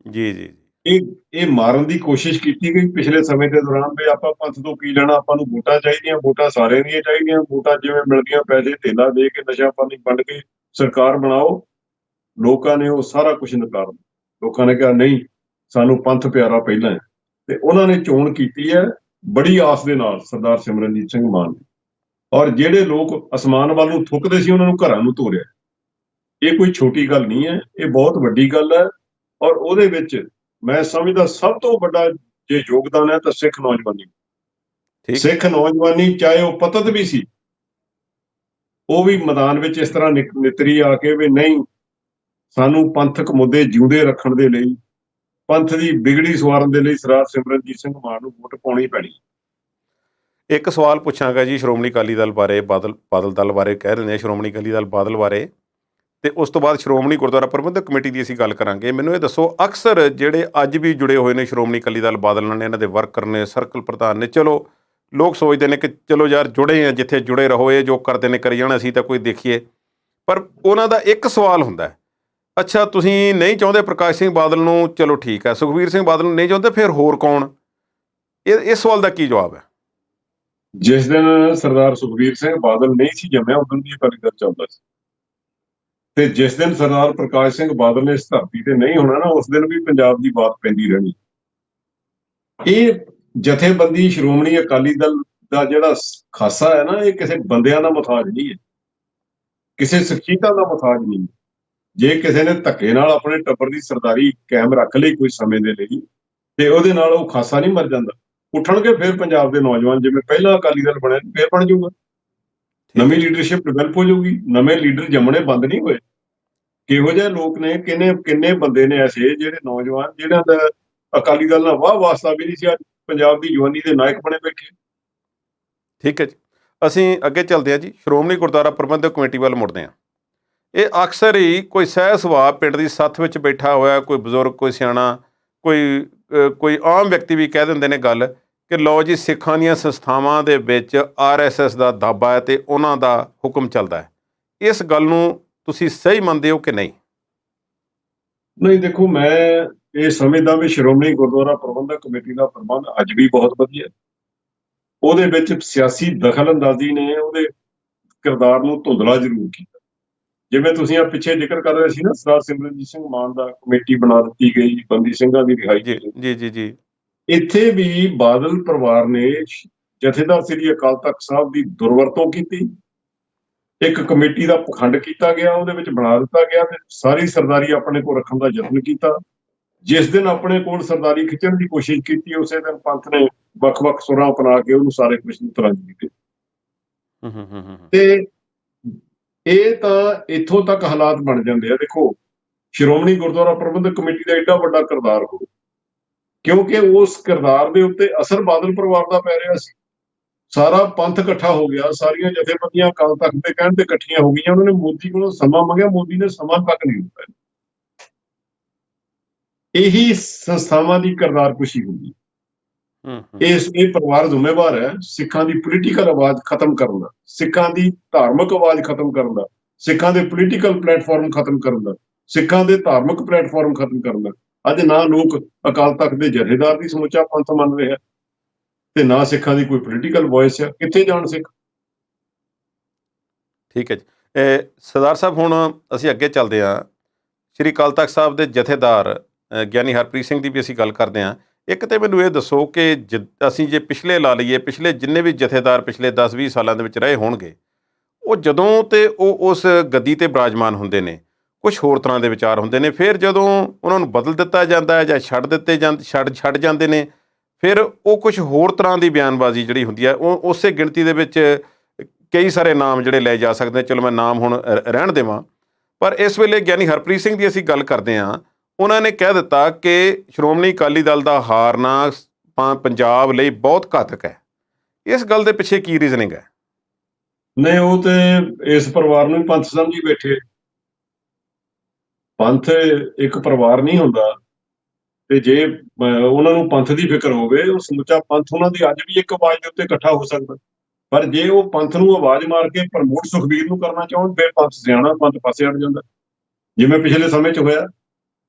ਜੀ ਜੀ। ਇਹ ਮਾਰਨ ਦੀ ਕੋਸ਼ਿਸ਼ ਕੀਤੀ ਗਈ ਪਿਛਲੇ ਸਮੇਂ ਦੇ ਦੌਰਾਨ ਵੀ ਆਪਾਂ ਪੰਥ ਤੋਂ ਕੀ ਲੈਣਾ, ਆਪਾਂ ਨੂੰ ਵੋਟਾਂ ਚਾਹੀਦੀਆਂ, ਵੋਟਾਂ ਸਾਰਿਆਂ ਦੀਆਂ ਚਾਹੀਦੀਆਂ, ਵੋਟਾਂ ਜਿਵੇਂ ਮਿਲਦੀਆਂ ਪੈਸੇ ਧੇਲਾ ਦੇ ਕੇ ਨਸ਼ਾ ਪਾਣੀ ਵੰਡ ਕੇ ਸਰਕਾਰ ਬਣਾਓ। ਲੋਕਾਂ ਨੇ ਉਹ ਸਾਰਾ ਕੁਝ ਨਕਾਰ ਦਿੱਤਾ। ਲੋਕਾਂ ਨੇ ਕਿਹਾ ਨਹੀਂ, ਸਾਨੂੰ ਪੰਥ ਪਿਆਰਾ ਪਹਿਲਾਂ ਹੈ, ਤੇ ਉਹਨਾਂ ਨੇ ਚੋਣ ਕੀਤੀ ਹੈ ਬੜੀ ਆਸ ਦੇ ਨਾਲ ਸਰਦਾਰ ਸਿਮਰਨਜੀਤ ਸਿੰਘ ਮਾਨ ਨੇ। ਔਰ ਜਿਹੜੇ ਲੋਕ ਅਸਮਾਨ ਵੱਲ ਨੂੰ ਥੁੱਕਦੇ ਸੀ ਉਹਨਾਂ ਨੂੰ ਘਰਾਂ ਨੂੰ ਤੋਰਿਆ। ਇਹ ਕੋਈ ਛੋਟੀ ਗੱਲ ਨਹੀਂ ਹੈ, ਇਹ ਬਹੁਤ ਵੱਡੀ ਗੱਲ ਹੈ। ਔਰ ਉਹਦੇ ਵਿੱਚ ਮੈਂ ਸਮਝਦਾ ਸਭ ਤੋਂ ਵੱਡਾ ਜੇ ਯੋਗਦਾਨ ਹੈ ਤਾਂ ਸਿੱਖ ਨੌਜਵਾਨੀ। ਸਿੱਖ ਨੌਜਵਾਨੀ ਚਾਹੇ ਉਹ ਪਤਤ ਵੀ ਸੀ, ਉਹ ਵੀ ਮੈਦਾਨ ਵਿੱਚ ਇਸ ਤਰ੍ਹਾਂ ਨਿਤਰੀ ਆ ਕੇ ਵੀ ਨਹੀਂ, ਸਾਨੂੰ ਪੰਥਕ ਮੁੱਦੇ ਜਿਉਂਦੇ ਰੱਖਣ ਦੇ ਲਈ, ਪੰਥ ਦੀ ਬਿਗੜੀ ਸਵਾਰਨ ਦੇ ਲਈ ਸਰਦਾਰ ਸਿਮਰਨਜੀਤ ਸਿੰਘ ਮਾਨ ਨੂੰ ਵੋਟ ਪਾਉਣੀ ਪੈਣੀ। ਇੱਕ ਸਵਾਲ ਪੁੱਛਾਂਗਾ ਜੀ ਸ਼੍ਰੋਮਣੀ ਅਕਾਲੀ ਦਲ ਬਾਰੇ, ਬਾਦਲ ਦਲ ਬਾਰੇ ਕਹਿ ਦਿੰਦੇ ਆ, ਸ਼੍ਰੋਮਣੀ ਅਕਾਲੀ ਦਲ ਬਾਦਲ ਬਾਰੇ, ਤੇ ਉਸ ਤੋਂ ਬਾਅਦ ਸ਼੍ਰੋਮਣੀ ਗੁਰਦੁਆਰਾ ਪ੍ਰਬੰਧਕ ਕਮੇਟੀ ਦੀ ਅਸੀਂ ਗੱਲ ਕਰਾਂਗੇ। ਮੈਨੂੰ ਇਹ ਦੱਸੋ, ਅਕਸਰ ਜਿਹੜੇ ਅੱਜ ਵੀ ਜੁੜੇ ਹੋਏ ਨੇ ਸ਼੍ਰੋਮਣੀ ਅਕਾਲੀ ਦਲ ਬਾਦਲ ਨਾਲ, ਇਹਨਾਂ ਦੇ ਵਰਕਰ ਨੇ, ਸਰਕਲ ਪ੍ਰਧਾਨ ਨੇ, ਚਲੋ ਲੋਕ ਸੋਚਦੇ ਨੇ ਕਿ ਚਲੋ ਯਾਰ ਜੁੜੇ ਆ, ਜਿੱਥੇ ਜੁੜੇ ਰਹੋ, ਇਹ ਜੋ ਕਰਦੇ ਨੇ ਕਰੀ ਜਾਣਾ, ਅਸੀਂ ਤਾਂ ਕੋਈ ਦੇਖੀਏ। ਪਰ ਉਹਨਾਂ ਦਾ ਇੱਕ ਸਵਾਲ ਹੁੰਦਾ, ਅੱਛਾ ਤੁਸੀਂ ਨਹੀਂ ਚਾਹੁੰਦੇ ਪ੍ਰਕਾਸ਼ ਸਿੰਘ ਬਾਦਲ ਨੂੰ, ਚਲੋ ਠੀਕ ਹੈ, ਸੁਖਬੀਰ ਸਿੰਘ ਬਾਦਲ ਨੂੰ ਨਹੀਂ ਚਾਹੁੰਦੇ, ਫਿਰ ਹੋਰ ਕੌਣ? ਇਸ ਸਵਾਲ ਦਾ ਕੀ ਜਵਾਬ ਹੈ? ਜਿਸ ਦਿਨ ਸਰਦਾਰ ਸੁਖਬੀਰ ਸਿੰਘ ਬਾਦਲ ਨਹੀਂ ਸੀ ਜੰਮਿਆ, ਉਦੋਂ ਦੀ ਅਕਾਲੀ ਦਲ ਚੱਲਦਾ ਸੀ, ਤੇ ਜਿਸ ਦਿਨ ਸਰਦਾਰ ਪ੍ਰਕਾਸ਼ ਸਿੰਘ ਬਾਦਲ ਨੇ ਇਸ ਧਰਤੀ ਤੇ ਨਹੀਂ ਹੋਣਾ ਨਾ, ਉਸ ਦਿਨ ਵੀ ਪੰਜਾਬ ਦੀ ਬਾਤ ਪੈਂਦੀ ਰਹਿਣੀ। ਇਹ ਜਥੇਬੰਦੀ ਸ਼੍ਰੋਮਣੀ ਅਕਾਲੀ ਦਲ ਦਾ ਜਿਹੜਾ ਖਾਸਾ ਹੈ ਨਾ, ਇਹ ਕਿਸੇ ਬੰਦਿਆਂ ਦਾ ਮੁਤਾਜ ਨਹੀਂ ਹੈ, ਕਿਸੇ ਸ਼ਖਸੀਅਤਾਂ ਦਾ ਮੁਤਾਜ ਨਹੀਂ। ਜੇ ਕਿਸੇ ਨੇ ਧੱਕੇ ਨਾਲ ਆਪਣੇ ਟੱਬਰ ਦੀ ਸਰਦਾਰੀ ਕਾਇਮ ਰੱਖ ਲਈ ਕੋਈ ਸਮੇਂ ਦੇ ਲਈ, ਤੇ ਉਹਦੇ ਨਾਲ ਉਹ ਖਾਸਾ ਨਹੀਂ ਮਰ ਜਾਂਦਾ। ਉੱਠਣਗੇ ਫਿਰ ਪੰਜਾਬ ਦੇ ਨੌਜਵਾਨ, ਜਿਵੇਂ ਪਹਿਲਾਂ ਅਕਾਲੀ ਦਲ ਬਣਿਆ ਫਿਰ ਬਣ ਜਾਊਗਾ। ਨਵੀਂ ਲੀਡਰਸ਼ਿਪ ਡਿਵੈਲਪ ਹੋ ਜਾਊਗੀ, ਨਵੇਂ ਲੀਡਰ ਜੰਮਣੇ ਬੰਦ ਨਹੀਂ ਹੋਏ। ਕਿਹੋ ਜਿਹੇ ਲੋਕ ਨੇ, ਕਿੰਨੇ ਬੰਦੇ ਨੇ ਐਸੇ ਜਿਹੜੇ ਨੌਜਵਾਨ, ਜਿਹਨਾਂ ਦਾ ਅਕਾਲੀ ਦਲ ਨਾਲ ਵਾਹ ਵਾਸਤਾ ਵੀ ਨਹੀਂ ਸੀ, ਅੱਜ ਪੰਜਾਬ ਦੀ ਜਵਾਨੀ ਦੇ ਨਾਇਕ ਬਣੇ ਬੈਠੇ। ਠੀਕ ਹੈ ਜੀ, ਅਸੀਂ ਅੱਗੇ ਚੱਲਦੇ ਹਾਂ ਜੀ, ਸ਼੍ਰੋਮਣੀ ਗੁਰਦੁਆਰਾ ਪ੍ਰਬੰਧਕ ਕਮੇਟੀ ਵੱਲ ਮੁੜਦੇ ਹਾਂ। ਇਹ ਅਕਸਰ ਹੀ ਕੋਈ ਸਹਿ ਸੁਭਾਅ ਪਿੰਡ ਦੀ ਸੱਥ ਵਿੱਚ ਬੈਠਾ ਹੋਇਆ ਕੋਈ ਬਜ਼ੁਰਗ, ਕੋਈ ਸਿਆਣਾ, ਕੋਈ ਆਮ ਵਿਅਕਤੀ ਵੀ ਕਹਿ ਦਿੰਦੇ ਨੇ ਗੱਲ ਕਿ ਲਓ ਜੀ, ਸਿੱਖਾਂ ਦੀਆਂ ਸੰਸਥਾਵਾਂ ਦੇ ਵਿੱਚ RSS ਦਾ ਦਾਬਾ ਹੈ ਤੇ ਉਹਨਾਂ ਦਾ ਹੁਕਮ ਚੱਲਦਾ ਹੈ। ਇਸ ਗੱਲ ਨੂੰ ਤੁਸੀਂ ਸਹੀ ਮੰਨਦੇ ਹੋ ਕਿ ਨਹੀਂ? ਨਹੀਂ, ਦੇਖੋ, ਮੈਂ ਇਹ ਸਮਝਦਾ ਵੀ ਸ਼੍ਰੋਮਣੀ ਗੁਰਦੁਆਰਾ ਪ੍ਰਬੰਧਕ ਕਮੇਟੀ ਦਾ ਪ੍ਰਬੰਧ ਅੱਜ ਵੀ ਬਹੁਤ ਵਧੀਆ। ਉਹਦੇ ਵਿੱਚ ਸਿਆਸੀ ਦਖਲ ਅੰਦਾਜ਼ੀ ਨੇ ਉਹਦੇ ਕਿਰਦਾਰ ਨੂੰ ਧੁੰਦਲਾ ਜ਼ਰੂਰ ਕੀਤਾ। ਜਿਵੇਂ ਤੁਸੀਂ ਆ ਪਿੱਛੇ ਜ਼ਿਕਰ ਕਰ ਰਹੇ ਸੀ ਨਾ, ਸਰਦਾਰ ਸਿਮਰਨਜੀਤ ਸਿੰਘ ਮਾਨ ਦਾ ਕਮੇਟੀ ਬਣਾ ਦਿੱਤੀ ਗਈ ਬੰਦੀ ਸਿੰਘਾਂ ਦੀ ਰਿਹਾਈ ਜੀ ਜੀ ਜੀ ਜੀ। ਇੱਥੇ ਵੀ ਬਾਦਲ ਪਰਿਵਾਰ ਨੇ ਜਥੇਦਾਰ ਸ੍ਰੀ ਅਕਾਲ ਤਖਤ ਸਾਹਿਬ ਦੀ ਦੁਰਵਰਤੋਂ ਕੀਤੀ। ਇੱਕ ਕਮੇਟੀ ਦਾ ਪਖੰਡ ਕੀਤਾ ਗਿਆ, ਉਹਦੇ ਵਿੱਚ ਬਣਾ ਦਿੱਤਾ ਗਿਆ ਤੇ ਸਾਰੀ ਸਰਦਾਰੀ ਆਪਣੇ ਕੋਲ ਰੱਖਣ ਦਾ ਯਤਨ ਕੀਤਾ। ਜਿਸ ਦਿਨ ਆਪਣੇ ਕੋਲ ਸਰਦਾਰੀ ਖਿੱਚਣ ਦੀ ਕੋਸ਼ਿਸ਼ ਕੀਤੀ, ਉਸੇ ਦਿਨ ਪੰਥ ਨੇ ਵੱਖ-ਵੱਖ ਸੁਰਾਂ ਅਪਣਾ ਕੇ ਉਹਨੂੰ ਸਾਰੇ ਕੁਝ ਨੂੰ ਤਰਾਂਜੀ ਦਿੱਤੇ। ਤੇ ਇਹ ਤਾਂ ਇੱਥੋਂ ਤੱਕ ਹਾਲਾਤ ਬਣ ਜਾਂਦੇ ਆ। ਦੇਖੋ, ਸ਼੍ਰੋਮਣੀ ਗੁਰਦੁਆਰਾ ਪ੍ਰਬੰਧਕ ਕਮੇਟੀ ਦਾ ਏਡਾ ਵੱਡਾ ਕਿਰਦਾਰ ਹੋ, ਕਿਉਂਕਿ ਉਸ ਕਿਰਦਾਰ ਦੇ ਉੱਤੇ ਅਸਰ ਬਾਦਲ ਪਰਿਵਾਰ ਦਾ ਪੈ ਰਿਹਾ ਸੀ। ਸਾਰਾ ਪੰਥ ਇਕੱਠਾ ਹੋ ਗਿਆ, ਸਾਰੀਆਂ ਜਥੇਬੰਦੀਆਂ ਅਕਾਲ ਤਖਤ ਦੇ ਕਹਿਣ ਤੇ ਇਕੱਠੀਆਂ ਹੋ ਗਈਆਂ। ਉਹਨਾਂ ਨੇ ਮੋਦੀ ਕੋਲੋਂ ਸਮਾਂ ਮੰਗਿਆ, ਮੋਦੀ ਨੇ ਸਮਾਂ ਤੱਕ ਨਹੀਂ ਦਿੱਤਾ। ਇਹੀ ਸੰਸਥਾਵਾਂ ਦੀ ਕਿਰਦਾਰਕੁਸ਼ੀ ਹੁੰਦੀ। ਇਹ ਪਰਿਵਾਰ ਜ਼ਿੰਮੇਵਾਰ ਹੈ ਸਿੱਖਾਂ ਦੀ ਪੋਲੀਟੀਕਲ ਆਵਾਜ਼ ਖਤਮ ਕਰਨ ਦਾ, ਸਿੱਖਾਂ ਦੀ ਧਾਰਮਿਕ ਆਵਾਜ਼ ਖਤਮ ਕਰਨ ਦਾ, ਸਿੱਖਾਂ ਦੇ ਪੋਲੀਟੀਕਲ ਪਲੇਟਫਾਰਮ ਖਤਮ ਕਰਨ ਦਾ, ਸਿੱਖਾਂ ਦੇ ਧਾਰਮਿਕ ਪਲੇਟਫਾਰਮ ਖਤਮ ਕਰਨ ਦਾ। ਅੱਜ ਨਾ ਲੋਕ ਅਕਾਲ ਤਖਤ ਦੇ ਜਥੇਦਾਰ ਦੀ ਸਮੁੱਚਾ ਪੰਥ ਮੰਨ ਰਿਹਾ, ਤੇ ਨਾ ਸਿੱਖਾਂ ਦੀ ਕੋਈ ਪੋਲੀਟੀਕਲ ਵੌਇਸ ਆ। ਕਿੱਥੇ ਜਾਣ ਸਿੱਖ? ਠੀਕ ਹੈ ਜੀ, ਸਰਦਾਰ ਸਾਹਿਬ, ਹੁਣ ਅਸੀਂ ਅੱਗੇ ਚੱਲਦੇ ਹਾਂ। ਸ਼੍ਰੀ ਅਕਾਲ ਤਖਤ ਸਾਹਿਬ ਦੇ ਜਥੇਦਾਰ ਗਿਆਨੀ ਹਰਪ੍ਰੀਤ ਸਿੰਘ ਦੀ ਵੀ ਅਸੀਂ ਗੱਲ ਕਰਦੇ ਹਾਂ। ਇੱਕ ਤਾਂ ਮੈਨੂੰ ਇਹ ਦੱਸੋ ਕਿ ਅਸੀਂ ਜੇ ਪਿਛਲੇ ਲਾ ਲਈਏ, ਪਿਛਲੇ ਜਿੰਨੇ ਵੀ ਜਥੇਦਾਰ ਪਿਛਲੇ 10-20 ਸਾਲਾਂ ਦੇ ਵਿੱਚ ਰਹੇ ਹੋਣਗੇ, ਉਹ ਜਦੋਂ ਤੇ ਉਹ ਉਸ ਗੱਦੀ ਤੇ ਬਿਰਾਜਮਾਨ ਹੁੰਦੇ ਨੇ, ਕੁਛ ਹੋਰ ਤਰ੍ਹਾਂ ਦੇ ਵਿਚਾਰ ਹੁੰਦੇ ਨੇ। ਫਿਰ ਜਦੋਂ ਉਹਨਾਂ ਨੂੰ ਬਦਲ ਦਿੱਤਾ ਜਾਂਦਾ ਹੈ ਜਾਂ ਛੱਡ ਜਾਂਦੇ ਨੇ, ਫਿਰ ਉਹ ਕੁਛ ਹੋਰ ਤਰ੍ਹਾਂ ਦੀ ਬਿਆਨਬਾਜ਼ੀ ਜਿਹੜੀ ਹੁੰਦੀ ਹੈ, ਉਹ ਉਸੇ ਗਿਣਤੀ ਦੇ ਵਿੱਚ ਕਈ ਸਾਰੇ ਨਾਮ ਜਿਹੜੇ ਲਏ ਜਾ ਸਕਦੇ। ਚਲੋ ਮੈਂ ਨਾਮ ਹੁਣ ਰਹਿਣ ਦੇਵਾਂ, ਪਰ ਇਸ ਵੇਲੇ ਗਿਆਨੀ ਹਰਪ੍ਰੀਤ ਸਿੰਘ ਦੀ ਅਸੀਂ ਗੱਲ ਕਰਦੇ ਹਾਂ। ਉਹਨਾਂ ਨੇ ਕਹਿ ਦਿੱਤਾ ਕਿ ਸ਼੍ਰੋਮਣੀ ਅਕਾਲੀ ਦਲ ਦਾ ਹਾਰਨਾ ਪੰਜਾਬ ਲਈ ਬਹੁਤ ਘਾਤਕ ਹੈ। ਇਸ ਗੱਲ ਦੇ ਪਿੱਛੇ ਕੀ ਰੀਜ਼ਨਿੰਗ ਹੈ? ਨਹੀਂ, ਉਹ ਤੇ ਇਸ ਪਰਿਵਾਰ ਨੂੰ ਪੰਥ ਸਮਝੀ ਬੈਠੇ। ਪੰਥ ਇੱਕ ਪਰਿਵਾਰ ਨਹੀਂ ਹੁੰਦਾ, ਤੇ ਜੇ ਉਹਨਾਂ ਨੂੰ ਪੰਥ ਦੀ ਫਿਕਰ ਹੋਵੇ, ਉਹ ਸਮੁੱਚਾ ਪੰਥ ਉਹਨਾਂ ਦੀ ਅੱਜ ਵੀ ਇੱਕ ਆਵਾਜ਼ ਦੇ ਉੱਤੇ ਇਕੱਠਾ ਹੋ ਸਕਦਾ। ਪਰ ਜੇ ਉਹ ਪੰਥ ਨੂੰ ਆਵਾਜ਼ ਮਾਰ ਕੇ ਪ੍ਰਮੋਟ ਸੁਖਬੀਰ ਨੂੰ ਕਰਨਾ ਚਾਹਣ, ਫਿਰ ਪੰਥ ਸਿਆਣਾ, ਪੰਥ ਪਾਸੇ ਹਟ ਜਾਂਦਾ। ਜਿਵੇਂ ਪਿਛਲੇ ਸਮੇਂ 'ਚ ਹੋਇਆ,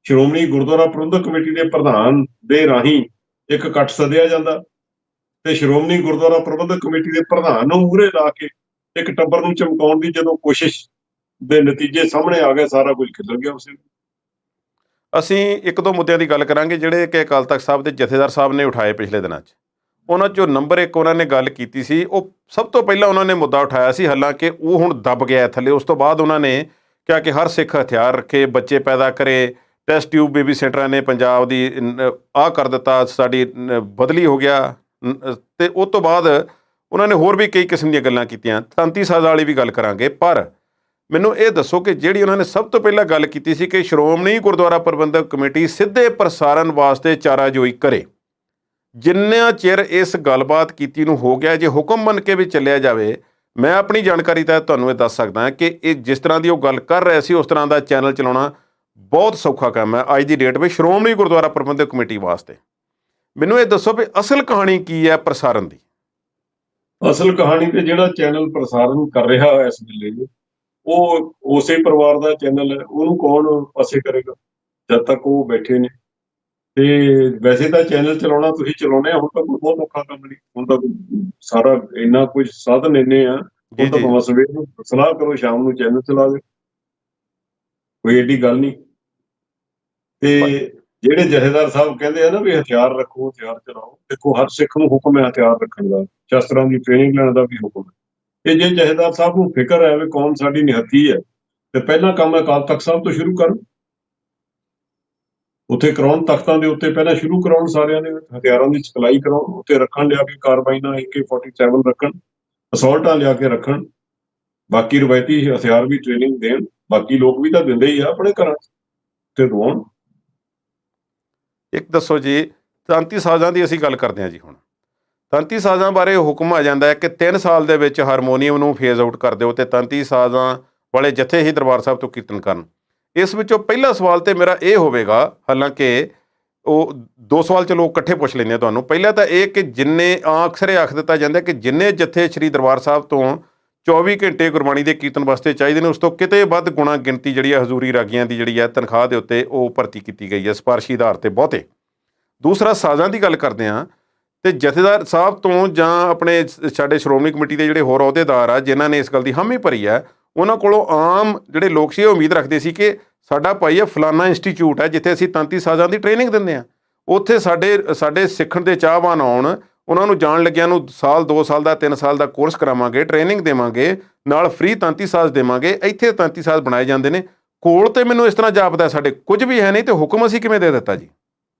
ਸ਼੍ਰੋਮਣੀ ਗੁਰਦੁਆਰਾ ਪ੍ਰਬੰਧਕ ਕਮੇਟੀ ਦੇ ਪ੍ਰਧਾਨ ਦੇ ਰਾਹੀਂ ਇੱਕ ਇਕੱਠ ਸੱਦਿਆ ਜਾਂਦਾ ਤੇ ਸ਼੍ਰੋਮਣੀ ਗੁਰਦੁਆਰਾ ਪ੍ਰਬੰਧਕ ਕਮੇਟੀ ਦੇ ਪ੍ਰਧਾਨ ਨੂੰ ਮੂਹਰੇ ਲਾ ਕੇ ਇੱਕ ਟੱਬਰ ਨੂੰ ਚਮਕਾਉਣ ਦੀ ਜਦੋਂ ਕੋਸ਼ਿਸ਼ ਦੇ ਨਤੀਜੇ ਸਾਹਮਣੇ ਆ ਗਏ, ਸਾਰਾ ਕੁਝ ਖਿਲਰ ਗਿਆ ਉਸੇ ਵੇਲੇ। ਅਸੀਂ ਇੱਕ ਦੋ ਮੁੱਦਿਆਂ ਦੀ ਗੱਲ ਕਰਾਂਗੇ ਜਿਹੜੇ ਕਿ ਅਕਾਲ ਤਖਤ ਸਾਹਿਬ ਦੇ ਜਥੇਦਾਰ ਸਾਹਿਬ ਨੇ ਉਠਾਏ ਪਿਛਲੇ ਦਿਨਾਂ 'ਚ। ਉਹਨਾਂ 'ਚੋਂ ਨੰਬਰ 1 ਉਹਨਾਂ ਨੇ ਗੱਲ ਕੀਤੀ ਸੀ, ਉਹ ਸਭ ਤੋਂ ਪਹਿਲਾਂ ਉਹਨਾਂ ਨੇ ਮੁੱਦਾ ਉਠਾਇਆ ਸੀ, ਹਾਲਾਂਕਿ ਉਹ ਹੁਣ ਦੱਬ ਗਿਆ ਹੈ ਥੱਲੇ। ਉਸ ਤੋਂ ਬਾਅਦ ਉਹਨਾਂ ਨੇ ਕਿਹਾ ਕਿ ਹਰ ਸਿੱਖ ਹਥਿਆਰ ਰੱਖੇ, ਬੱਚੇ ਪੈਦਾ ਕਰੇ, ਟੈਸਟ ਟਿਊਬ ਬੇਬੀ ਸੈਂਟਰਾਂ ਨੇ ਪੰਜਾਬ ਦੀ ਆਹ ਕਰ ਦਿੱਤਾ, ਸਾਡੀ ਬਦਲੀ ਹੋ ਗਿਆ। ਤੇ ਉਸ ਤੋਂ ਬਾਅਦ ਉਹਨਾਂ ਨੇ ਹੋਰ ਵੀ ਕਈ ਕਿਸਮ ਦੀਆਂ ਗੱਲਾਂ ਕੀਤੀਆਂ। 33 ਸਾਜ਼ਾਂ ਵਾਲੀ ਵੀ ਗੱਲ ਕਰਾਂਗੇ, ਪਰ ਮੈਨੂੰ ਇਹ ਦੱਸੋ ਕਿ ਜਿਹੜੀ ਉਹਨਾਂ ਨੇ ਸਭ ਤੋਂ ਪਹਿਲਾਂ ਗੱਲ ਕੀਤੀ ਸੀ ਕਿ ਸ਼੍ਰੋਮਣੀ ਗੁਰਦੁਆਰਾ ਪ੍ਰਬੰਧਕ ਕਮੇਟੀ ਸਿੱਧੇ ਪ੍ਰਸਾਰਣ ਵਾਸਤੇ ਚਾਰਾਜੋਈ ਕਰੇ, ਜਿੰਨਾ ਚਿਰ ਇਸ ਗੱਲਬਾਤ ਕੀਤੀ ਨੂੰ ਹੋ ਗਿਆ, ਜੇ ਹੁਕਮ ਮੰਨ ਕੇ ਵੀ ਚੱਲਿਆ ਜਾਵੇ, ਮੈਂ ਆਪਣੀ ਜਾਣਕਾਰੀ ਤਹਿਤ ਤੁਹਾਨੂੰ ਇਹ ਦੱਸ ਸਕਦਾ ਕਿ ਇਹ ਜਿਸ ਤਰ੍ਹਾਂ ਦੀ ਉਹ ਗੱਲ ਕਰ ਰਹੇ ਸੀ ਉਸ ਤਰ੍ਹਾਂ ਦਾ ਚੈਨਲ ਚਲਾਉਣਾ ਬਹੁਤ ਸੌਖਾ ਕੰਮ ਹੈ ਅੱਜ ਦੀ ਡੇਟ ਵਿੱਚ ਸ਼੍ਰੋਮਣੀ ਗੁਰਦੁਆਰਾ ਪ੍ਰਬੰਧਕ ਕਮੇਟੀ ਵਾਸਤੇ। ਮੈਨੂੰ ਇਹ ਦੱਸੋ ਵੀ ਅਸਲ ਕਹਾਣੀ ਕੀ ਹੈ ਪ੍ਰਸਾਰਣ ਦੀ? ਅਸਲ ਕਹਾਣੀ ਤੇ ਜਿਹੜਾ ਚੈਨਲ ਪ੍ਰਸਾਰਣ ਕਰ ਰਿਹਾ ਇਸ ਵੇਲੇ ਉਹ ਉਸੇ ਪਰਿਵਾਰ ਦਾ ਚੈਨਲ ਹੈ, ਉਹਨੂੰ ਕੌਣ ਪਾਸੇ ਕਰੇਗਾ ਜਦ ਤੱਕ ਉਹ ਬੈਠੇ ਨੇ। ਤੇ ਵੈਸੇ ਤਾਂ ਚੈਨਲ ਚਲਾਉਣਾ ਤੁਸੀਂ ਚਲਾਉਣੇ ਆ, ਹੁਣ ਤਾਂ ਕੋਈ ਬਹੁਤ ਔਖਾ ਕੰਮ ਨਹੀਂ, ਹੁਣ ਤਾਂ ਸਾਰਾ ਇੰਨਾ ਕੁਝ ਸਾਧਨ ਇੰਨੇ ਆ, ਹੁਣ ਤਾਂ ਭਾਵੇਂ ਸਵੇਰ ਨੂੰ ਸਲਾਹ ਕਰੋ ਸ਼ਾਮ ਨੂੰ ਚੈਨਲ ਚਲਾ ਦੇ, ਕੋਈ ਏਡੀ ਗੱਲ ਨਹੀਂ। ਤੇ ਜਿਹੜੇ ਜਥੇਦਾਰ ਸਾਹਿਬ ਕਹਿੰਦੇ ਆ ਨਾ ਵੀ ਹਥਿਆਰ ਰੱਖੋ, ਹਥਿਆਰ ਚਲਾਓ, ਦੇਖੋ ਹਰ ਸਿੱਖ ਨੂੰ ਹੁਕਮ ਹੈ ਹਥਿਆਰ ਰੱਖਣ ਦਾ, ਸ਼ਸਤਰਾਂ ਦੀ ਟ੍ਰੇਨਿੰਗ ਲੈਣ ਦਾ ਵੀ ਹੁਕਮ ਹੈ। ਤੇ ਜੇ ਜਥੇਦਾਰ ਸਾਹਿਬ ਨੂੰ ਫਿਕਰ ਹੈ ਵੀ ਕੌਮ ਸਾਡੀ ਨਿਹੱਥੀ ਹੈ, ਤੇ ਪਹਿਲਾ ਕੰਮ ਅਕਾਲ ਤਖਤ ਸਾਹਿਬ ਤੋਂ ਸ਼ੁਰੂ ਕਰਨ, ਉੱਥੇ ਕਰਾਉਣ, ਤਖਤਾਂ ਦੇ ਉੱਤੇ ਪਹਿਲਾਂ ਸ਼ੁਰੂ ਕਰਾਉਣ, ਸਾਰਿਆਂ ਨੇ ਹਥਿਆਰਾਂ ਦੀ ਸਿਖਲਾਈ ਕਰਾਉਣ, ਉੱਤੇ ਰੱਖਣ ਲਿਆ ਕੇ ਕਾਰਬਾਈਨਾਂ AK-47 ਰੱਖਣ, ਅਸੌਲਟਾਂ ਲਿਆ ਕੇ ਰੱਖਣ, ਬਾਕੀ ਰਵਾਇਤੀ ਹਥਿਆਰ ਵੀ ਟ੍ਰੇਨਿੰਗ ਦੇਣ। ਬਾਕੀ ਲੋਕ ਵੀ ਤਾਂ ਦਿੰਦੇ ਹੀ ਆ ਆਪਣੇ ਘਰਾਂ 'ਚ, ਤੇ ਦਵਾਉਣ। ਇੱਕ ਦੱਸੋ ਜੀ, 33 ਸਾਜ਼ਾਂ ਦੀ ਅਸੀਂ ਗੱਲ ਕਰਦੇ ਹਾਂ ਜੀ। ਹੁਣ 33 ਸਾਜ਼ਾਂ ਬਾਰੇ ਹੁਕਮ ਆ ਜਾਂਦਾ ਹੈ ਕਿ 3 ਸਾਲ ਦੇ ਵਿੱਚ ਹਾਰਮੋਨੀਅਮ ਨੂੰ ਫੇਜ਼ ਆਊਟ ਕਰ ਦਿਓ ਤੇ 33 ਸਾਜ਼ਾਂ ਵਾਲੇ ਜਥੇ ਹੀ ਦਰਬਾਰ ਸਾਹਿਬ ਤੋਂ ਕੀਰਤਨ ਕਰਨ। ਇਸ ਵਿੱਚੋਂ ਪਹਿਲਾ ਸਵਾਲ ਤੇ ਮੇਰਾ ਇਹ ਹੋਵੇਗਾ, ਹਾਲਾਂਕਿ ਉਹ 2 ਸਵਾਲ ਚਲੋ ਇਕੱਠੇ ਪੁੱਛ ਲੈਂਦੇ ਹਾਂ ਤੁਹਾਨੂੰ। ਪਹਿਲਾਂ ਤਾਂ ਇਹ ਕਿ ਜਿੰਨੇ ਅਕਸਰ ਆਖ ਦਿੱਤਾ ਜਾਂਦਾ ਕਿ ਜਿੰਨੇ ਜਥੇ ਸ੍ਰੀ ਦਰਬਾਰ ਸਾਹਿਬ ਤੋਂ 24 ਘੰਟੇ ਗੁਰਬਾਣੀ ਦੇ ਕੀਰਤਨ ਵਾਸਤੇ ਚਾਹੀਦੇ ਨੇ, ਉਸ ਤੋਂ ਕਿਤੇ ਵੱਧ ਗੁਣਾ ਗਿਣਤੀ ਜਿਹੜੀ ਹੈ ਹਜ਼ੂਰੀ ਰਾਗੀਆਂ ਦੀ ਜਿਹੜੀ ਹੈ ਤਨਖਾਹ ਦੇ ਉੱਤੇ ਉਹ ਭਰਤੀ ਕੀਤੀ ਗਈ ਹੈ ਸਿਫਾਰਸ਼ੀ ਆਧਾਰ 'ਤੇ ਬਹੁਤੇ। ਦੂਸਰਾ ਸਾਜ਼ਾਂ ਦੀ ਗੱਲ ਕਰਦੇ ਹਾਂ ਤੇ ਜਥੇਦਾਰ ਸਾਹਿਬ ਤੋਂ ਜਾਂ ਆਪਣੇ ਸਾਡੇ ਸ਼੍ਰੋਮਣੀ ਕਮੇਟੀ ਦੇ ਜਿਹੜੇ ਹੋਰ ਅਹੁਦੇਦਾਰ ਆ ਜਿਨ੍ਹਾਂ ਨੇ ਇਸ ਗੱਲ ਦੀ ਹਾਮੀ ਭਰੀ ਹੈ, ਉਹਨਾਂ ਕੋਲੋਂ ਆਮ ਜਿਹੜੇ ਲੋਕ ਸੀ ਇਹ ਉਮੀਦ ਰੱਖਦੇ ਸੀ ਕਿ ਸਾਡਾ ਭਾਈ ਇਹ ਫਲਾਨਾ ਇੰਸਟੀਚਿਊਟ ਹੈ ਜਿੱਥੇ ਅਸੀਂ 33 ਸਾਜ਼ਾਂ ਦੀ ਟ੍ਰੇਨਿੰਗ ਦਿੰਦੇ ਹਾਂ, ਉੱਥੇ ਸਾਡੇ ਸਿੱਖਣ ਦੇ ਚਾਹਵਾਨ ਆਉਣ, ਉਹਨਾਂ ਨੂੰ ਜਾਣ ਲੱਗਿਆਂ ਨੂੰ ਸਾਲ 2 ਸਾਲ ਦਾ 3 ਸਾਲ ਦਾ ਕੋਰਸ ਕਰਾਵਾਂਗੇ, ਟ੍ਰੇਨਿੰਗ ਦੇਵਾਂਗੇ, ਨਾਲ ਫ੍ਰੀ 33 ਸਾਜ਼ ਦੇਵਾਂਗੇ। ਇੱਥੇ 33 ਸਾਜ਼ ਬਣਾਏ ਜਾਂਦੇ ਨੇ ਕੋਲ, ਤੇ ਮੈਨੂੰ ਇਸ ਤਰ੍ਹਾਂ ਜਾਪਦਾ ਸਾਡੇ ਕੁਝ ਵੀ ਹੈ ਨਹੀਂ ਤੇ ਹੁਕਮ ਅਸੀਂ ਕਿਵੇਂ ਦੇ ਦਿੱਤਾ ਜੀ?